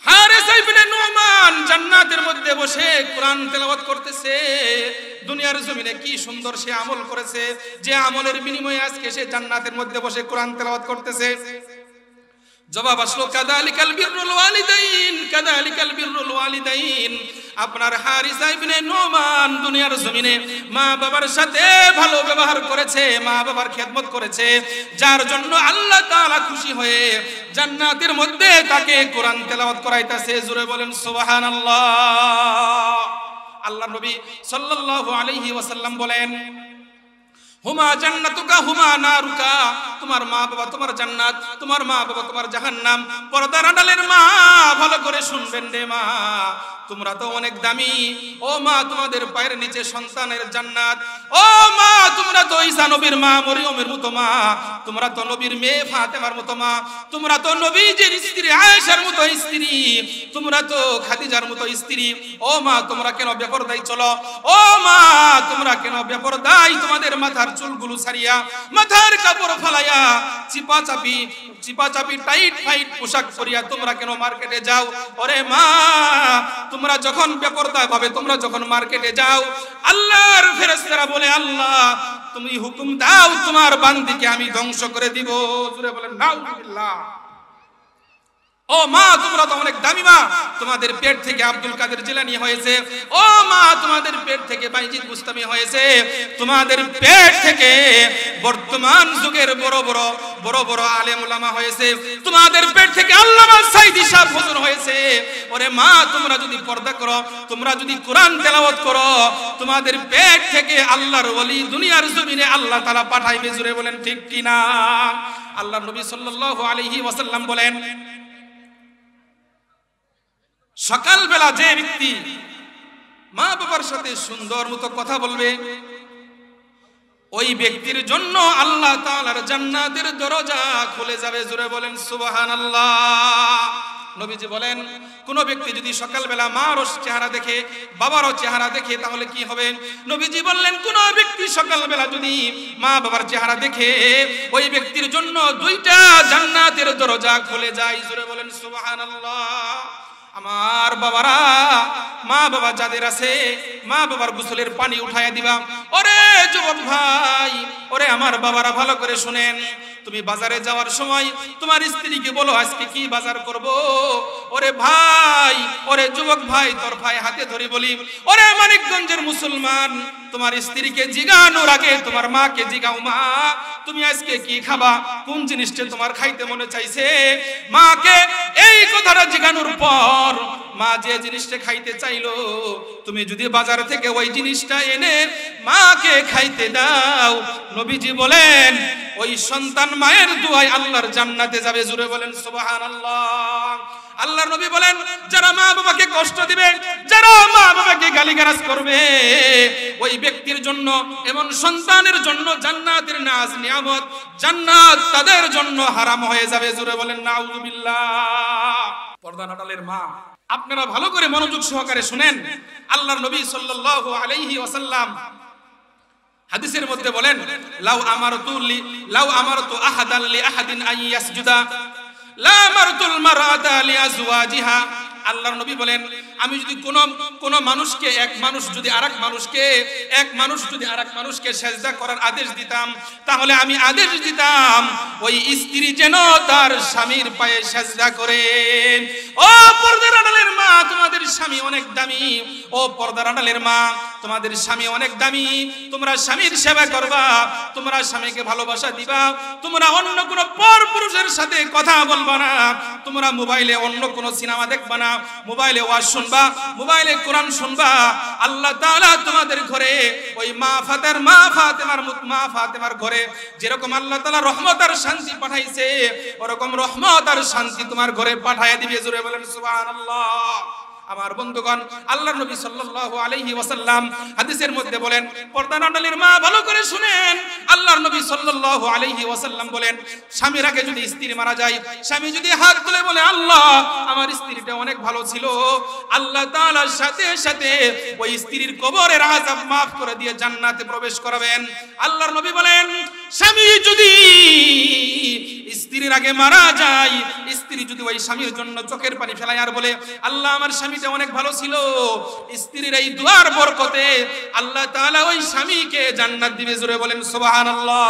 হারেসা ইবনে নুআমান জান্নাতের মধ্যে বসে কোরআন তেলাওয়াত করতেছে, দুনিয়ার জমিনে কি সুন্দর সে আমল করেছে, যে আমলের বিনিময়ে আজকে সে জান্নাতের মধ্যে বসে কোরআন তেলাওয়াত করতেছে। জবাব আসলো, কাযালিকাল বিররুল ওয়ালিদাইন, কাযালিকাল বিররুল ওয়ালিদাইন। আপনার হারিসা ইবনে নুআমান দুনিয়ার জমিনে মা বাবার সাথে ভালো ব্যবহার করেছে, মা বাবার খেদমত করেছে, যার জন্য আল্লাহ তাআলা খুশি হয়ে জান্নাতের মধ্যে তাকে কোরআন তেলাওয়াত করাইতেছে। জোরে বলেন সুবহানাল্লাহ। আল্লাহ নবী সাল্লাল্লাহু আলাইহি ওয়াসাল্লাম বলেন, হুমা জান্নাতুকা হুমা নারুকা, তোমার মা বাবা তোমার জান্নাত, তোমার মা বাবা তোমার জাহান্নাম। পর্দার আড়ালের মা ভালো ভালো করে শুনবেন রে মা, তোমরা তো অনেক দামি। ও মা, তোমাদের পায়ের নিচে সন্তানের জান্নাত। ও মা, তোমরা তো ঈসা নবীর মা মরিয়মের মতো মা, তোমরা তো নবীর মেয়ে ফাতেমার মতো মা, তোমরা তো নবীজির স্ত্রী আয়েশার মতো স্ত্রী, তোমরা তো খাদিজার মতো স্ত্রী। ও মা, তোমরা কেন বেপরদায় চলো? ও মা, তোমরা কেন বেপরদায় তোমাদের মাথার চুলগুলো ছাড়িয়া, মাথার কাপড় ফালাইয়া, চিপাচাপি টাইট ফাইট পোশাক পরিয়া তোমরা কেন মার্কেটে যাও? ওরে মা, তোমরা যখন বেপরদা ভাবে তোমরা যখন মার্কেটে যাও, আল্লাহর ফেরেশতারা বলে, আল্লাহ তুমি হুকুম দাও তোমার বান্দিকে আমি ধ্বংস করে দিব। জোরে বলেন নাউজুবিল্লাহ। ও মা, তোমরা তো অনেক দামি মা, তোমাদের পেট থেকে আব্দুল কাদের জিলানী হয়েছে। ও মা, তোমাদের পেট থেকে বাইজিদ বুস্তামি হয়েছে, তোমাদের পেট থেকে বর্তমান যুগের বড় বড় আলেম উলামা হয়েছে, তোমাদের পেট থেকে আল্লামা সাইদি সাহেব হুজুর হয়েছে। ওরে মা, তোমরা যদি পর্দা করো, তোমরা যদি কোরআন তেলাওয়াত করো, তোমাদের পেট থেকে আল্লাহর ওলি দুনিয়ার জমিনে আল্লাহ তাআলা পাঠাইবে। জোরে বলেন ঠিক কি না? আল্লাহর নবী সাল্লাল্লাহু আলাইহি ওয়াসাল্লাম বলেন, সকালবেলা যে ব্যক্তি মা বাবার সাথে সুন্দর মতো কথা বলবে, ওই ব্যক্তির জন্য আল্লাহ তাআলার জান্নাতের দরজা খুলে যাবে। জোরে বলেন সুবহানাল্লাহ। নবীজি বলেন, কোন ব্যক্তি যদি সকালবেলা মারও চেহারা দেখে, বাবারও চেহারা দেখে, তাহলে কি হবে? নবীজি বললেন, কোন ব্যক্তি সকালবেলা যদি মা বাবার চেহারা দেখে, ওই ব্যক্তির জন্য দুইটা জান্নাতের দরজা খুলে যায়। জোরে বলেন সুবহানাল্লাহ। আমার বাবারা, মা বাবা যাদের আছে, মা বাবার গোসলের পানি উঠাইয়া দিবা। ওরে যুবক ভাই, ওরে আমার বাবারা, ভালো করে শুনেন। তুমি বাজারে যাওয়ার সময় তোমার স্ত্রীকে বলো, আজকে কি বাজার করব? ওরে ভাই, ওরে যুবক ভাই, তোর ভাই হাতে ধরে বলি, ওরে মানিকগঞ্জের মুসলমান, তোমার স্ত্রীকে জিগানোর আগে তোমার মাকে জিগাও, মা তুমি আজকে কি খাবা? কোন জিনিসটা তোমার খাইতে মনে চাইছে? মাকে এই কথাটা জিগানোর পর মা যে জিনিসটা খাইতে চাইলো, তুমি যদি বাজার থেকে ওই জিনিসটা এনে মাকে খাইতে দাও, নবীজি বলেন ওই সন্তান মায়ের দুয়ায় আল্লাহর জান্নাতে যাবে। জোরে বলেন সুবহানাল্লাহ। আল্লাহর নবী বলেন, যারা মা বাবাকে কষ্ট দিবে, যারা মা বাবাকে গালিগালাজ করবে, ওই ব্যক্তির জন্য, এমন সন্তানের জন্য জান্নাতের নাজ নিয়ামত, জান্নাত তাদের জন্য হারাম হয়ে যাবে। জোরে বলেন নাউজুবিল্লাহ। পর্দা নাটালের মা, আপনারা ভালো করে মনোযোগ সহকারে শুনেন। আল্লাহর নবী সাল্লাল্লাহু আলাইহি ওয়াসাল্লাম হাদিসের মধ্যে বলেন, লাউ আমারতু আহাদান লি আহাদিন আন ইয়াসজুদা লা আমারতুল মারআতা লি আজওয়াজিহা। আল্লাহর নবী বলেন, আমি যদি কোন মানুষকে, এক মানুষ যদি আরেক মানুষকে সেজদা করার আদেশ দিতাম, তাহলে আমি আদেশ দিতাম ওই স্ত্রী যেন তার স্বামীর পায়ে সেজদা করে। ও পর্দার আড়ালের মা, তোমাদের স্বামী অনেক দামি। ও পর্দার আড়ালের মা, তোমাদের স্বামী অনেক দামি। তোমরা স্বামীর সেবা করবা, তোমরা স্বামীকে ভালোবাসা দিবা, তোমরা অন্য কোন পর পুরুষের সাথে কথা বলবা না, তোমরা মোবাইলে অন্য কোন সিনেমা দেখবা না, মোবাইলে ওয়াজ শুনবা, মোবাইলে কোরআন শুনবা। আল্লাহ তাআলা তোমাদের ঘরে ওই মা ফাতেমার ঘরে যেরকম আল্লাহ তাআলা রহমত আর শান্তি পাঠাইছে, ওরকম রহমত আর শান্তি তোমার ঘরে পাঠাইয়া দিবে। জোরে বলেন সুবহানাল্লাহ। আমার বন্ধুগণ, আল্লাহর নবী সাল্লাল্লাহু আলাইহি ওয়াসাল্লাম হাদিসের মধ্যে বলেন, পর্দা নাটালের মা ভালো করে শুনেন। আল্লাহর নবী সাল্লাল্লাহু আলাইহি ওয়াসাল্লাম বলেন, স্বামীর আগে যদি স্ত্রী মারা যায়, স্বামী যদি হাত তুলে বলে, আল্লাহ আমার স্ত্রীটা অনেক ভালো ছিল, আল্লাহ তাআলার সাথে সাথে ওই স্ত্রীর কবরের আযাব maaf করে দিয়ে জান্নাতে প্রবেশ করাবেন। আল্লাহর নবী বলেন, স্বামী যদি স্ত্রীর আগে মারা যায়, স্ত্রী যদি ওই স্বামীর জন্য চোখের পানি ফেলায় আর বলে, আল্লাহ আমার স্বামীটা অনেক ভালো ছিল, স্ত্রীর এই দুয়ার বরকতে আল্লাহ তাআলা ওই স্বামীকে জান্নাত দিবে। জোরে বলেন সুবহানাল্লাহ।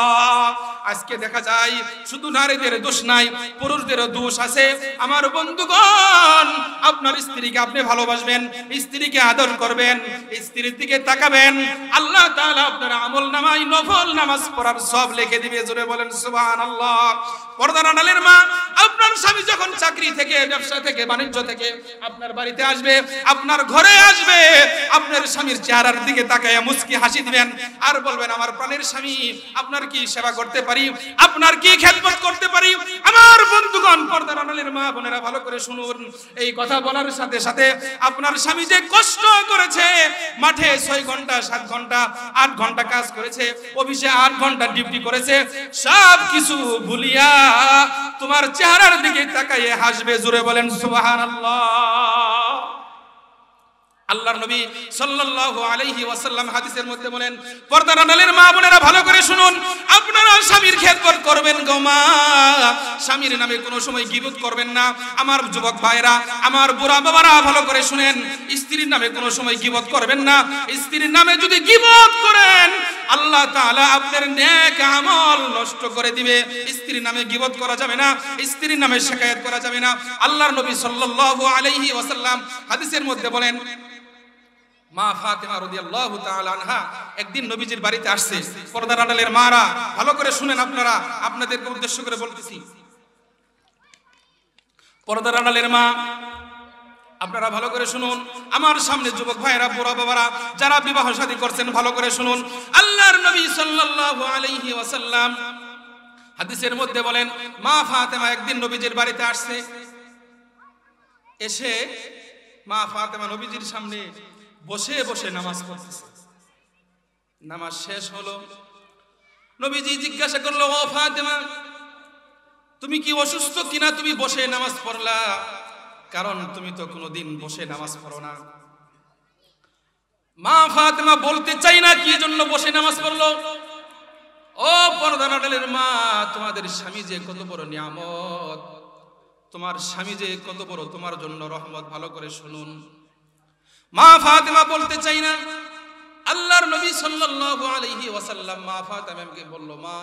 আজকে দেখা যায় শুধু নারীদের দোষ নাই, পুরুষদেরও দোষ আছে। আমার বন্ধুগণ, আপনার স্ত্রীকে আপনি ভালোবাসবেন, স্ত্রীকে আদর করবেন, স্ত্রীর দিকে তাকাবেন, আল্লাহ তাআলা আপনার আমলনামায় নফল নামাজ পড়ার সব লিখে দিবে। জোরে বলেন সুবহানাল্লাহ। পর্দার আড়ালের মা, আপনার স্বামী যখন চাকরি থেকে, ব্যবসা থেকে, বাণিজ্য থেকে আপনার বাড়িতে আসবে, আপনার ঘরে আসবে, আপনার স্বামীর চেহারার দিকে তাকায়া মুস্কি হাসি দিবেন আর বলবেন, আমার প্রাণের স্বামী, আপনার কি সেবা করতে পারি, আপনার কি খেদমত করতে পারি। আমার বন্ধুগণ, পর্দার আড়ালের মা বোনেরা ভালো করে শুনুন, এই কথা বলার সাথে সাথে আপনার স্বামী যে কষ্ট করেছে, মাঠে 6 ঘন্টা 7 ঘন্টা 8 ঘন্টা কাজ করেছে, অফিসে 8 ঘন্টা ডিউটি করেছে, সব কিছু ভুলিয়া তোমার চেহারার দিকে তাকাইয়ে হাসবে। জোরে বলেন সুবহানাল্লাহ। আল্লাহর নবী সাল্লাল্লাহু আলাইহি ওয়াসাল্লাম হাদিসের মধ্যে বলেন, পর্দার আড়ালের মা বোনেরা ভালো করে শুনুন, আপনারা স্বামীর খেদমত করবেন গো মা, স্বামীর নামে কোনো সময় গীবত করবেন না। আমার যুবক ভাইরা, আমার বুড়া বাবারা ভালো করে শুনেন, স্ত্রীর নামে কোনো সময় গীবত করবেন না। স্ত্রীর নামে যদি গীবত করেন, আল্লাহ তাআলা আপনার নেক আমল নষ্ট করে দিবে। স্ত্রীর নামে গীবত করা যাবে না, স্ত্রীর নামে শিকায়াত করা যাবে না। আল্লাহর নবী সাল্লাল্লাহু আলাইহি ওয়াসাল্লাম হাদিসের মধ্যে বলেন, মা ফাতেমা রাদিয়াল্লাহু তাআলা আনহা একদিন নবীজির বাড়িতে আসছে। পর্দার আড়ালের মারা ভালো করে শুনেন, আপনারা, আপনাদেরকে উদ্দেশ্য করে বলতেছি। পর্দার আড়ালের মা, আপনারা ভালো করে শুনুন, আমার সামনে যুবক ভাইরা, বুড়া বাবারা যারা বিবাহ শাদী করছেন, ভালো করে শুনুন। আল্লাহর নবী সাল্লাল্লাহু আলাইহি ওয়াসাল্লাম হাদিসের মধ্যে বলেন, মা ফাতেমা একদিন নবীজির বাড়িতে আসছে। এসে মা ফাতেমা নবীজির সামনে বসে বসে নামাজ পড়তেছে। নামাজ শেষ হলো, নবীজি জিজ্ঞাসা করলো, ও ফাতেমা, তুমি কি অসুস্থ কিনা তুমি বসে নামাজ পড়লা? কারণ তুমি তো কোনোদিন বসে নামাজ পড়ো না। মা ফাতেমা বলতে চাই না কি জন্য বসে নামাজ পড়লো। ও পর্দার আড়ালের মা, তোমাদের স্বামী যে কত বড় নিয়ামত, তোমার স্বামী যে কত বড় তোমার জন্য রহমত, ভালো করে শুনুন। মা ফাতেমা বলতে চাই না। আল্লাহর নবী সাল্লাল্লাহু আলাইহি ওয়াসাল্লাম মা ফাতেমাকে বলল, মা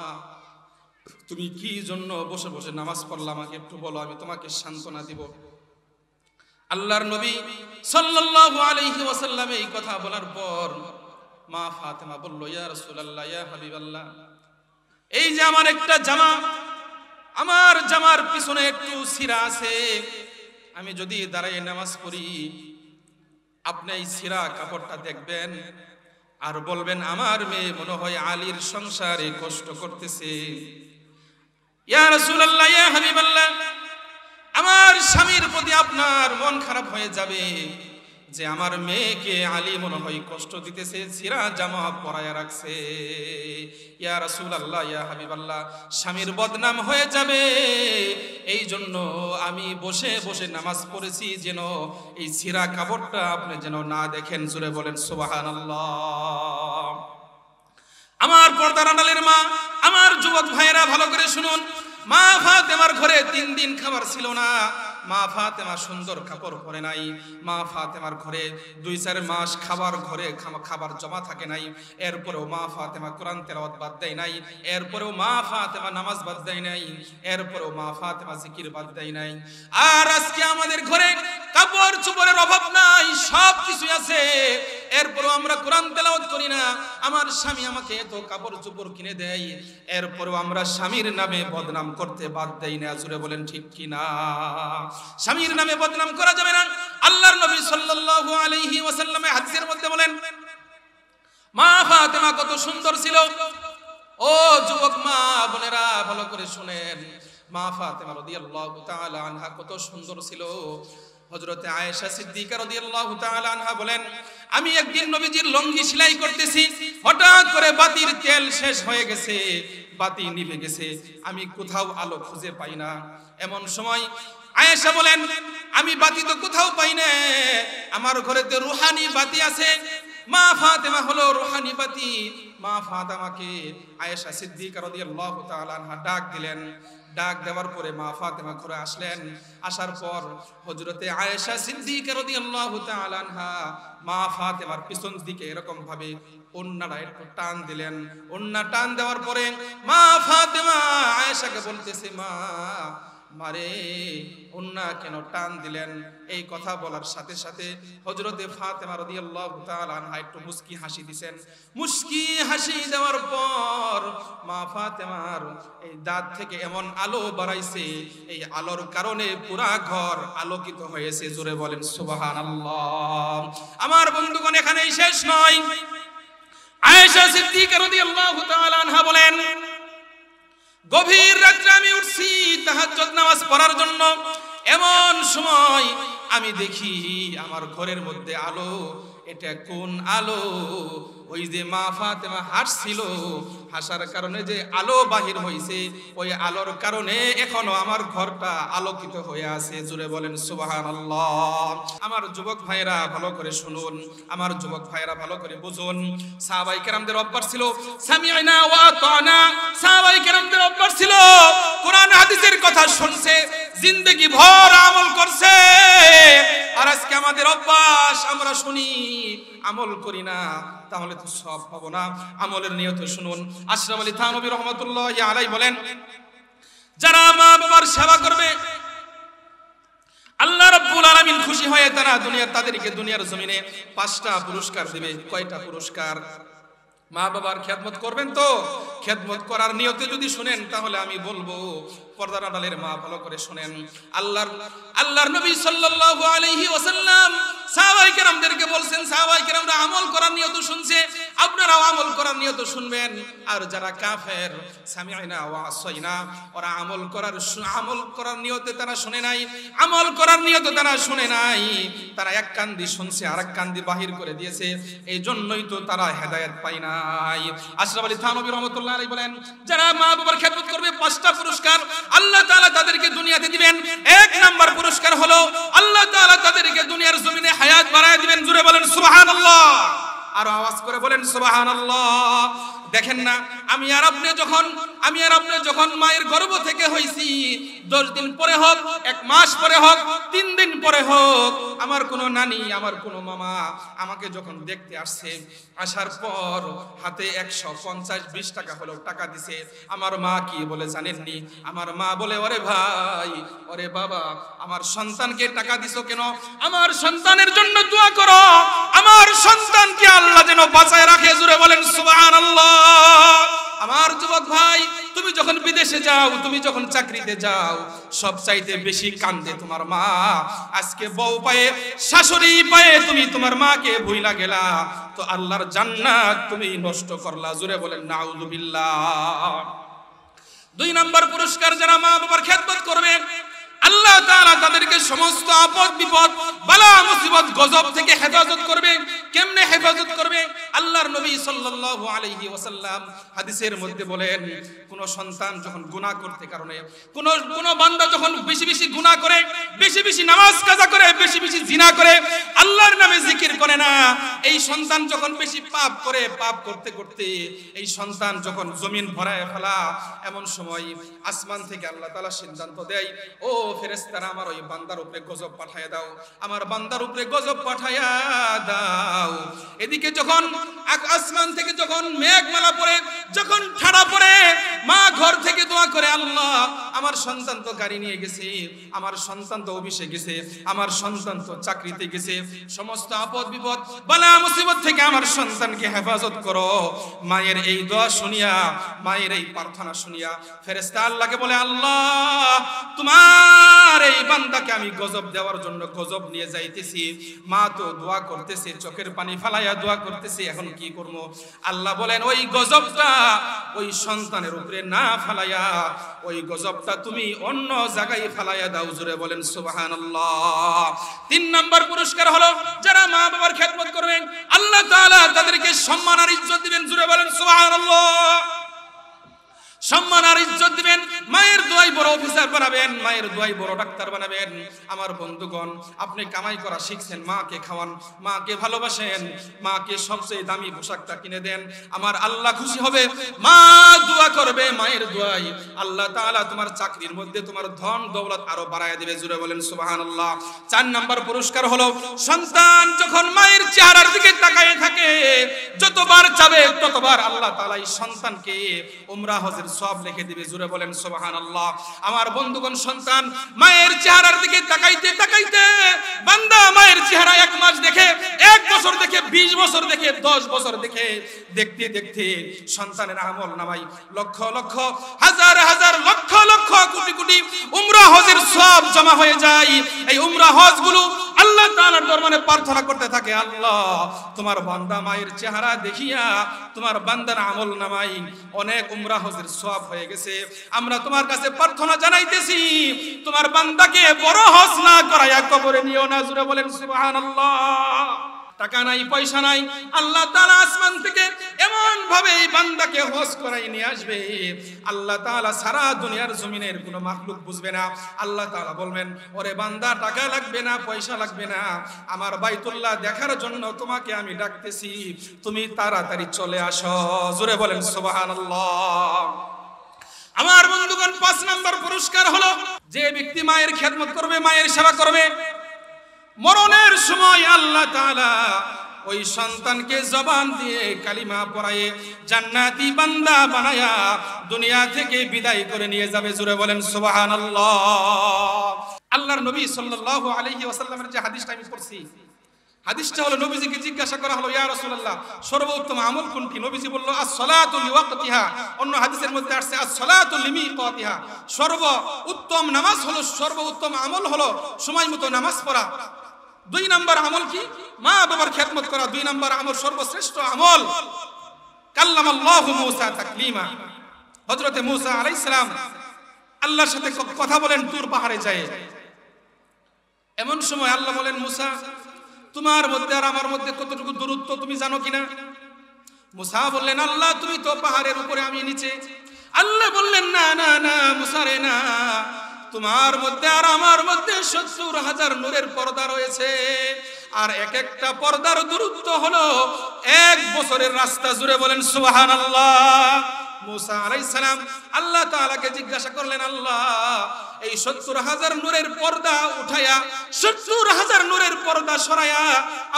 তুমি কি জন্য বসে বসে নামাজ পড়লা, আমাকে একটু বলো, আমি তোমাকে সান্ত্বনা দিব। আল্লাহর নবী সাল্লাল্লাহু আলাইহি ওয়াসাল্লাম এই কথা বলার পর মা ফাতেমা বলল, ইয়া রাসূলুল্লাহ, ইয়া হাবিবাল্লাহ, এই যে আমার একটা জামা, আমার জামার পিছনে একটু ছিঁড়া আছে, আমি যদি দাঁড়িয়ে নামাজ পড়ি, আপনি এই ছিঁড়া কাপড়টা দেখবেন আর বলবেন, আমার মেয়ে মনে হয় আলীর সংসারে কষ্ট করতেছে। ইয়া রাসূলুল্লাহ, ইয়া হাবিবাল্লাহ, আমার স্বামীর প্রতি আপনার মন খারাপ হয়ে যাবে যে আমার মেয়েকে আলী মনে হয় কষ্ট দিতেছে, ছিঁড়া জামা পরায়া রাখছে। ইয়া রাসূলুল্লাহ, ইয়া হাবিবাল্লাহ, স্বামীর বদনাম হয়ে যাবে, এই জন্য আমি বসে বসে নামাজ পড়েছি যেন এই ছিঁড়া কাপড়টা আপনি যেন না দেখেন। জোরে বলেন সুবহানাল্লাহ। আমার পর্দার আড়ালের মা, আমার যুবক ভাইয়েরা ভালো করে শুনুন, মা ফাতেমার ঘরে 3 দিন খাবার ছিল না। মা ফাতেমা সুন্দর কাপড় পরে নাই। মা ফাতেমার ঘরে 2-4 মাস খাবার জমা থাকে নাই। এরপরেও মা ফাতেমা কোরআন তেলাওয়াত বাদ দেয় নাই। এরপরেও মা ফাতেমা নামাজ বাদ দেয় নাই। এরপরেও মা ফাতেমা জিকির বাদ দেয় নাই। আর আজকে আমাদের ঘরে কাপড় চোপড়ের অভাব নাই, সব কিছু আছে, এরপরেও আমরা কোরআন তেলাওয়াত করি না। আমার স্বামী আমাকে এত কাপড় চোপড় কিনে দেয়, এরপরেও আমরা স্বামীর নামে বদনাম করতে বাদ দেই না। জোরে বলেন ঠিক কিনা? স্বামীর নামে বদনাম করা যাবে না। আল্লাহর নবী সাল্লাল্লাহু আলাইহি ওয়াসাল্লাম হাদিসের মধ্যে বলেন, মা ফাতেমা কত সুন্দর ছিল। ও যুবক মা বোনেরা ভালো করে শুনেন, মা ফাতেমা রাদিয়াল্লাহু তাআলা আনহা কত সুন্দর ছিল। হযরতে আয়েশা সিদ্দিকা রাদিয়াল্লাহু তাআলা আনহা বলেন, আমি একদিন নবীজির লুঙ্গি সেলাই করতেছি, হঠাৎ করে বাতির তেল শেষ হয়ে গেছে, বাতি নিভে গেছে, আমি কোথাও আলো খুঁজে পাই না। এমন সময় আয়েশা বলেন, আমি বাতি তো কোথাও পাই না, আমার ঘরেতে রুহানি বাতি আছে। মা ফাতেমা হলো রুহানি বাতি। মা ফাতেমাকে আয়েশা সিদ্দিকা রাদিয়াল্লাহু তাআলা আনহা ডাক দিলেন। ডাক দেওয়ার পরে মা ফাতেমা ঘরে আসলেন। আসার পর হযরতে আয়েশা সিদ্দিকা রাদিয়াল্লাহু তাআলা আনহা মা ফাতেমার পিছন দিকে এরকম ভাবে ওন্নাটা একটু টান দিলেন। ওন্না টান দেওয়ার পরে মা ফাতেমা আয়েশাকে বলতেছে, মা মারে উন্না কেন টান দিলেন? এই কথা বলার সাথে সাথে হযরতে ফাতেমা রাদিয়াল্লাহু তাআলা আনহা একটু মুস্কি হাসি দিবেন। মুস্কি হাসি দেওয়ার পর মা ফাতেমার এই দাঁত থেকে এমন আলো বাড়াইছে, এই আলোর কারণে পুরা ঘর আলোকিত হয়েছে। জোরে বলেন সুবহানাল্লাহ। আমার বন্ধুগণ, এখানেই শেষ নয়। আয়েশা সিদ্দিকা রাদিয়াল্লাহু তাআলা আনহা বলেন, গভীর রাত্রে আমি উঠছি তাহাজ্জুদ নামাজ পড়ার জন্য। এমন সময় আমি দেখি আমার ঘরের মধ্যে আলো। এটা কোন আলো? ওই যে মা ফাতেমা হাসছিল, হাসার কারণে যে আলো বাহির হইছে, ওই আলোর কারণে এখনো আমার ঘরটা আলোকিত হয়ে আছে। জোরে বলেন সুবহানাল্লাহ। আমার যুবক ভাইরা ভালো করে শুনুন, আমার যুবক ভাইরা ভালো করে বুঝুন। সাহাবায়ে কেরামদের অভ্যাস ছিল সামি'না ওয়া আতা'না। সাহাবায়ে কেরামদের অভ্যাস ছিল কোরআন হাদিসের কথা শুনছে, জিন্দেগি ভর আমল করছে। আর আজকে আমাদের অভ্যাস, আমরা শুনি আমল করি না, তাহলে তো সব পাবো না। আমলের নিয়ত শুনুন। আশরাফ আলী থানভী রাহমাতুল্লাহি আলাইহি বলেন, যারা মা বাবার সেবা করবে আল্লাহ রাব্বুল আলামিন খুশি হয়ে তাদেরকে দুনিয়ার জমিনে 5টা পুরস্কার দিবে। কয়টা পুরস্কার? মা বাবার খেদমত করবেন তো? খেদমত করার নিয়তে যদি শুনেন তাহলে আমি বলবো, পর্দার আড়ালের মা ভালো করে শুনেন। আল্লাহর নবী সাল্লাল্লাহু আলাইহি ওয়াসাল্লাম সাহাবায়ে কেরামদেরকে বলছেন, সাহাবায়ে কেরামরা আমল করার নিয়ত শুনছে, আপনারাও আমল করার নিয়ত শুনবেন। আর যারা কাফের, সামি'না ওয়া আসাইনা, ওরা আমল করার নিয়তে তারা শুনে নাই, আমল করার নিয়তে তারা শুনে নাই। তারা এক কান দিয়ে শুনছে আর এক কান দিয়ে বাহির করে দিয়েছে। এই জন্যই তো তারা হেদায়েত পায় নাই। আশরাফ আলী থানভী রাহমাতুল্লাহি আলাইহি বলেন, যারা মা বাবার খেদমত করবে 5টা পুরস্কার আল্লাহ তাআলা তাদেরকে দুনিয়াতে দিবেন। 1 নাম্বার পুরস্কার হলো আল্লাহ তাআলা তাদেরকে দুনিয়ার জমিনে হায়াত বাড়ায় দিবেন। জোরে বলেন সুবহানাল্লাহ। আর আওয়াজ করে বলেন সুবহানাল্লাহ। দেখেন না, আমি আর আপনি যখন মায়ের গর্ভ থেকে হইছি, 10 দিন পরে হোক, 1 মাস পরে হোক, 3 দিন পরে হোক, আমার কোনো নানি, আমার কোনো মামা আমাকে যখন দেখতে আসছে, আসার পর হাতে 150-20 টাকা হলো টাকা দিছে। আমার মা কি বলে জানেননি? আমার মা বলে, ওরে ভাই, ওরে বাবা, আমার সন্তানকে টাকা দিছো কেন? আমার সন্তানের জন্য দোয়া করো, আমার সন্তানকে আল্লাহ যেন বাঁচায় রাখে। জোরে বলেন সুবহানাল্লাহ। আমার যুবক ভাই, তুমি যখন বিদেশে যাও, তুমি যখন চাকরিতে যাও, সব চাইতে বেশি কান্দে তোমার মা। আজকে বউ পায়ে, শাশুড়ি পায়ে তুমি তোমার মাকে ভুইলা গেলা, তো আল্লাহর জান্নাত তুমি নষ্ট করলা। জোরে বলেন নাউযুবিল্লাহ। 2 নাম্বার পুরস্কার, যারা মা বাবার খেদমত করবে আল্লাহ তাআলা তাদেরকে সমস্ত আপদ বিপদ, বালা মুসিবত, গজব থেকে হেফাজত করবে। কেমনে হেফাজত করবে? আল্লাহর নবী সাল্লাল্লাহু আলাইহি ওয়াসাল্লাম হাদিসের মধ্যে বলেন, কোন সন্তান যখন গুনাহ করতে কারণে, কোন বান্দা যখন বেশি বেশি গুনাহ করে, বেশি বেশি নামাজ কাজা করে, বেশি বেশি জিনা করে, আল্লাহর নামে জিকির করে না, এই সন্তান যখন বেশি পাপ করে, পাপ করতে করতে এই সন্তান যখন জমিন ভরায় ফেলা, এমন সময় আসমান থেকে আল্লাহ তাআলা সিদ্ধান্ত দেয়, ও ফেরেশতারা, আমার ওই বান্দার উপরে গজব পাঠায়া দাও, আমার বান্দার উপরে গজব পাঠায়া দাও। এদিকে যখন আসমান থেকে যখন মেঘমালা পড়ে, যখন ঠাড়া পড়ে, মা ঘর থেকে দোয়া করে, আল্লাহ, আমার সন্তান তো গাড়ি নিয়ে গেছে, আমার সন্তান তো অফিসে গেছে, আমার সন্তান তো চাকরিতে গেছে, সমস্ত আপদ বিপদ, বালা মুসিবত থেকে আমার সন্তানকে হেফাজত করো। মায়ের এই দোয়া শুনিয়া, মায়ের এই প্রার্থনা শুনিয়া ফেরেশতা আল্লাহকে বলে, আল্লাহ, তোমার এই বান্দাকে আমি গজব দেওয়ার জন্য গজব নিয়ে যাইতেছি। মা তো দোয়া করতেছে, চোখের পানি ফালাইয়া দোয়া করতেছে, এখন কি করব? আল্লাহ বলেন, ওই গজবটা ওই সন্তানের উপরে না ফালাইয়া, ওই গজবটা তুমি অন্য জায়গায় ফালাইয়া দাও। জোরে বলেন সুবহানাল্লাহ। 3 নাম্বার পুরস্কার হলো, যারা মা বাবার খেদমত করবেন আল্লাহ তাআলা তাদেরকে সম্মান আর ইজ্জত দিবেন। জোরে বলেন সুবহানাল্লাহ। সম্মান আর ইজ্জত দিবেন, মায়ের দোয়াই বড় অফিসার বানাবেন, মায়ের দোয়াই বড় ডাক্তার বানাবেন। আমার বন্ধুগণ, আপনি কামাই করা শিখছেন, মাকে খাওয়ান, মাকে ভালোবাসেন, মাকে সবচেয়ে দামি পোশাকটা কিনে দেন, আমার আল্লাহ খুশি হবে। মা দোয়া করবে, মায়ের দোয়াই আল্লাহ তাআলা তোমার চাকরির মধ্যে তোমার ধন দৌলত আরো বাড়ায় দিবে। জোরে বলেন সুবহানাল্লাহ। 4 নাম্বার পুরস্কার হলো, সন্তান যখন মায়ের চেহারার দিকে তাকায় থাকে, যতবার চাবে ততবার আল্লাহ তাআলা এই সন্তানকে উমরা হজের সওয়াব লিখে দিবে। জোরে বলেন সুবহানাল্লাহ। আমার বন্ধুগণ, সন্তান মায়ের চেহারার দিকে তাকাইতে তাকাইতে বান্দা মায়ের চেহারা 1 মাস দেখে, 1 বছর দেখে, 20 বছর দেখে, 10 বছর দেখে, দেখতে দেখতে সন্তানের আমল নামাই লক্ষ লক্ষ, হাজার হাজার, লক্ষ লক্ষ, কোটি কোটি উমরা হজের সওয়াব জমা হয়ে যায়। এই উমরা হজগুলো আল্লাহ তাআলার দরবারে প্রার্থনা করতে থাকে, আল্লাহ তোমার বান্দা মায়ের চেহারা দেখিয়া তোমার বান্দার আমল নামাই অনেক উমরা হজের সওয়াব হয়ে গেছে। আমরা তোমার কাছে প্রার্থনা জানাইতেছি, তোমার বান্দাকে বড় হজ না করায়া কবরে নিও না। জোরে বলেন সুবহানাল্লাহ। টাকা নাই, পয়সা নাই, আল্লাহ তাআলা আসমান থেকে এমন ভাবে এই বান্দাকে হজ করাই নিয়ে আসবে, আল্লাহ তাআলা সারা দুনিয়ার জমিনের কোনো মাখলুক বুঝবে না। আল্লাহ তাআলা বলবেন, ওরে বান্দা, টাকা লাগবে না, পয়সা লাগবে না, আমার বাইতুল্লাহ দেখার জন্য তোমাকে আমি ডাকতেছি, তুমি তাড়াতাড়ি চলে আসো। জোরে বলেন সুবহানাল্লাহ। আমার বন্ধুগণ, 5 নম্বর পুরস্কার হলো, যে ব্যক্তি মায়ের খেদমত করবে, মায়ের সেবা করবে, মরণের সময় আল্লাহ তাআলা ওই সন্তানকে জবান দিয়ে কালিমা পড়ায়ে জান্নাতি বান্দা বানায়া দুনিয়া থেকে বিদায় করে নিয়ে যাবে। জোরে বলেন সুবহানাল্লাহ। আল্লাহর নবী সাল্লাল্লাহু আলাইহি ওয়াসাল্লামের যে হাদিসটা আমি পড়ছি, হাদিসটা হলো, নবীজিকে জিজ্ঞাসা করা হলো, ইয়া রাসূলুল্লাহ, সর্বোত্তম আমল কোনটি? নবীজি বলল, আস-সালাতু লিওয়াক্তিহা। অন্য হাদিসের মধ্যে আসছে আস-সালাতু লিমিকাতিহা। সর্বোত্তম নামাজ হলো, সর্বোত্তম আমল হলো সময় মতো নামাজ পড়া। 2 নম্বর আমল কি? মা বাবার খেদমত করা। 2 নম্বর আমল, সর্বশ্রেষ্ঠ আমল, কাল্লামাল্লাহু মূসা তাকলিমা। হযরতে মূসা আলাইহিস সালাম আল্লাহর সাথে কথা বলেন তুর পাহাড়ে যায়। এমন সময় আল্লাহ বলেন, মূসা, তোমার মধ্যে আর আমার মধ্যে কতটুকু দূরত্ব তুমি জানো কিনা? মূসা বললেন, আল্লাহ তুমি তো পাহাড়ের উপরে, আমি নিচে। আল্লাহ বললেন, না না না মূসা রে, না, তোমার মধ্যে আর আমার মধ্যে 70,000 নূরের পর্দা রয়েছে, আর এক একটা পর্দার দূরত্ব হলো 1 বছরের রাস্তা। জুড়ে বলেন সুবহানাল্লাহ। মূসা আলাইহিস সালাম আল্লাহ তাআলাকে জিজ্ঞাসা করলেন, আল্লাহ এই 70,000 নূরের পর্দা উঠায়া, 70,000 নূরের পর্দা সরায়া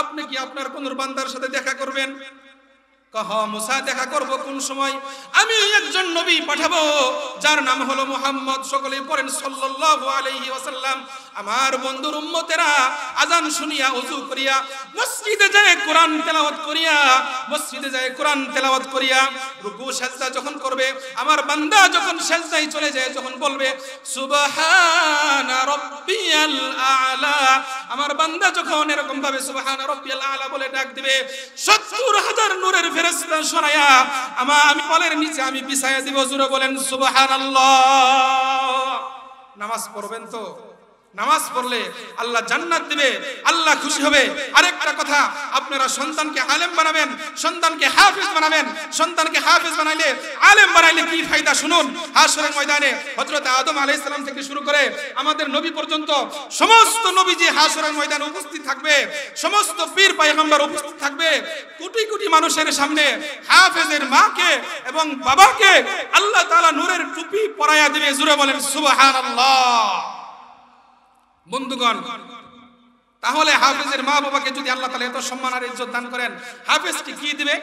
আপনি কি আপনার কোন বান্দার সাথে দেখা করবেন? কহ, মূসা দেখা করব কোন সময়? আমি একজন নবী পাঠাবো যার নাম হলো মুহাম্মদ। সকলেই পড়েন সাল্লাল্লাহু আলাইহি ওয়াসাল্লাম। আমার বন্ধুর উম্মতেরা আযান শুনিয়া ওযু করিয়া মসজিদে যায় কোরআন তেলাওয়াত করিয়া, মসজিদে যায় কোরআন তেলাওয়াত করিয়া রুকু সাজদা যখন করবে, আমার বান্দা যখন সাজদায় চলে যায়, যখন বলবে সুবহানা রাব্বিয়াল আ'লা, আমার বান্দা যখন এরকম ভাবে সুবহানা রাব্বিয়াল আ'লা বলে ডাক দিবে, 70,000 নূরের ফেরেশতা সরায়া আমি পালের নিচে আমি বিছায়া দিব। জোরে বলেন সুবহানাল্লাহ। নামাজ পড়বেন তো? নামাজ পড়লে আল্লাহ জান্নাত দিবে, আল্লাহ খুশি হবে। আরেকটা কথা, আপনারা সন্তানকে আলেম বানাবেন, সন্তানকে হাফেজ বানাবেন। সন্তানকে হাফেজ বানাইলে, আলেম বানাইলে কি ফায়দা শুনুন। হাশরের ময়দানে হযরত আদম আলাইহিস সালাম থেকে শুরু করে আমাদের নবী পর্যন্ত সমস্ত নবীজি হাশরের ময়দানে উপস্থিত থাকবে, সমস্ত পীর পয়গম্বর উপস্থিত থাকবে। কোটি কোটি মানুষের সামনে হাফেজের মাকে এবং বাবাকে আল্লাহ তাআলা নূরের টুপি পরায়া দিবে। জোরে বলেন সুবহানাল্লাহ। বন্ধুগণ, তাহলে হাফেজের মা বাবাকে যদি আল্লাহ তাআলা এত সম্মান আর ইজ্জত দান করেন, হাফেজকে কি দিবে?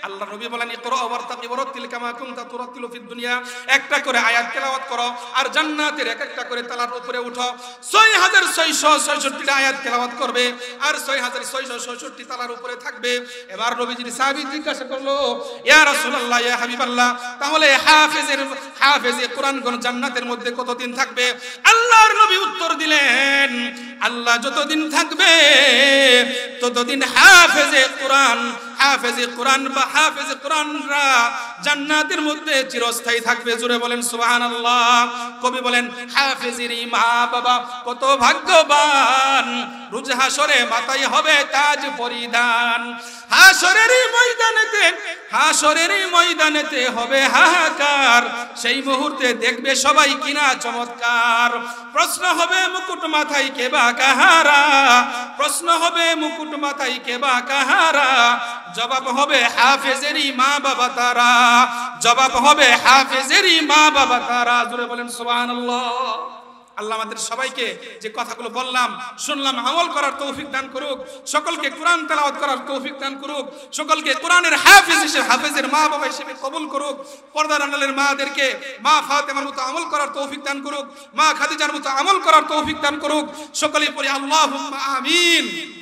আল্লাহ নবী বলেন, ইকরা ওয়ারতাকি ওয়ারাতিল কামা কুনতা তুরাতিলু ফিদ দুনিয়া। একটা করে আয়াত তেলাওয়াত করো আর জান্নাতের এক একটা করে তালার উপরে উঠো। 6666টা আয়াত তেলাওয়াত করবে আর 6666 তালার উপরে থাকবে। এবার নবীজির সাহাবী জিজ্ঞাসা করলো, ইয়া রাসূলুল্লাহ, ইয়া হাবিবাল্লাহ, তাহলে হাফেজে কোরআন কোন জান্নাতের মধ্যে কতদিন থাকবে? আল্লাহর নবী উত্তর দিলেন, আল্লাহ যতদিন থাকবে ততদিন হাফেজে কোরআন বা হাফেজে কোরআনরা জান্নাতের মধ্যে চিরস্থায়ী থাকবে। জোরে বলেন সুবহানাল্লাহ। কবি বলেন, হাফেজেরই মা বাবা কত ভাগ্যবান, রোজ হাসরে মাথায় হবে তাজ পরিধান। হাসরেরই ময়দানেতে হবে হাহাকার, সেই মুহূর্তে দেখবে সবাই কিনা চমৎকার। প্রশ্ন হবে মুকুট মাথায় কে বা কাহারা, প্রশ্ন হবে মুকুট মাথায় কে বা কাহারা, জবাব হবে হাফেজেরই মা বাবা তারা, জবাব হবে হাফেজেরই মা বাবা তারা। জোরে বলেন সুবহানাল্লাহ। আল্লাহ আমাদের সবাইকে যে কথাগুলো বললাম শুনলাম আমল করার তৌফিক দান করুক, সকলকে কোরআন তেলাওয়াত করার তৌফিক দান করুক, সকলকে কোরআনের হাফেজ হিসেবে হাফেজের মা বাবা হিসেবে কবুল করুক, পর্দার আড়ালের মাদেরকে মা ফাতেমার মতো আমল করার তৌফিক দান করুক, মা খাদিজার মতো আমল করার তৌফিক দান করুক। সকলেই পড়ি আল্লাহুম্মা আমিন।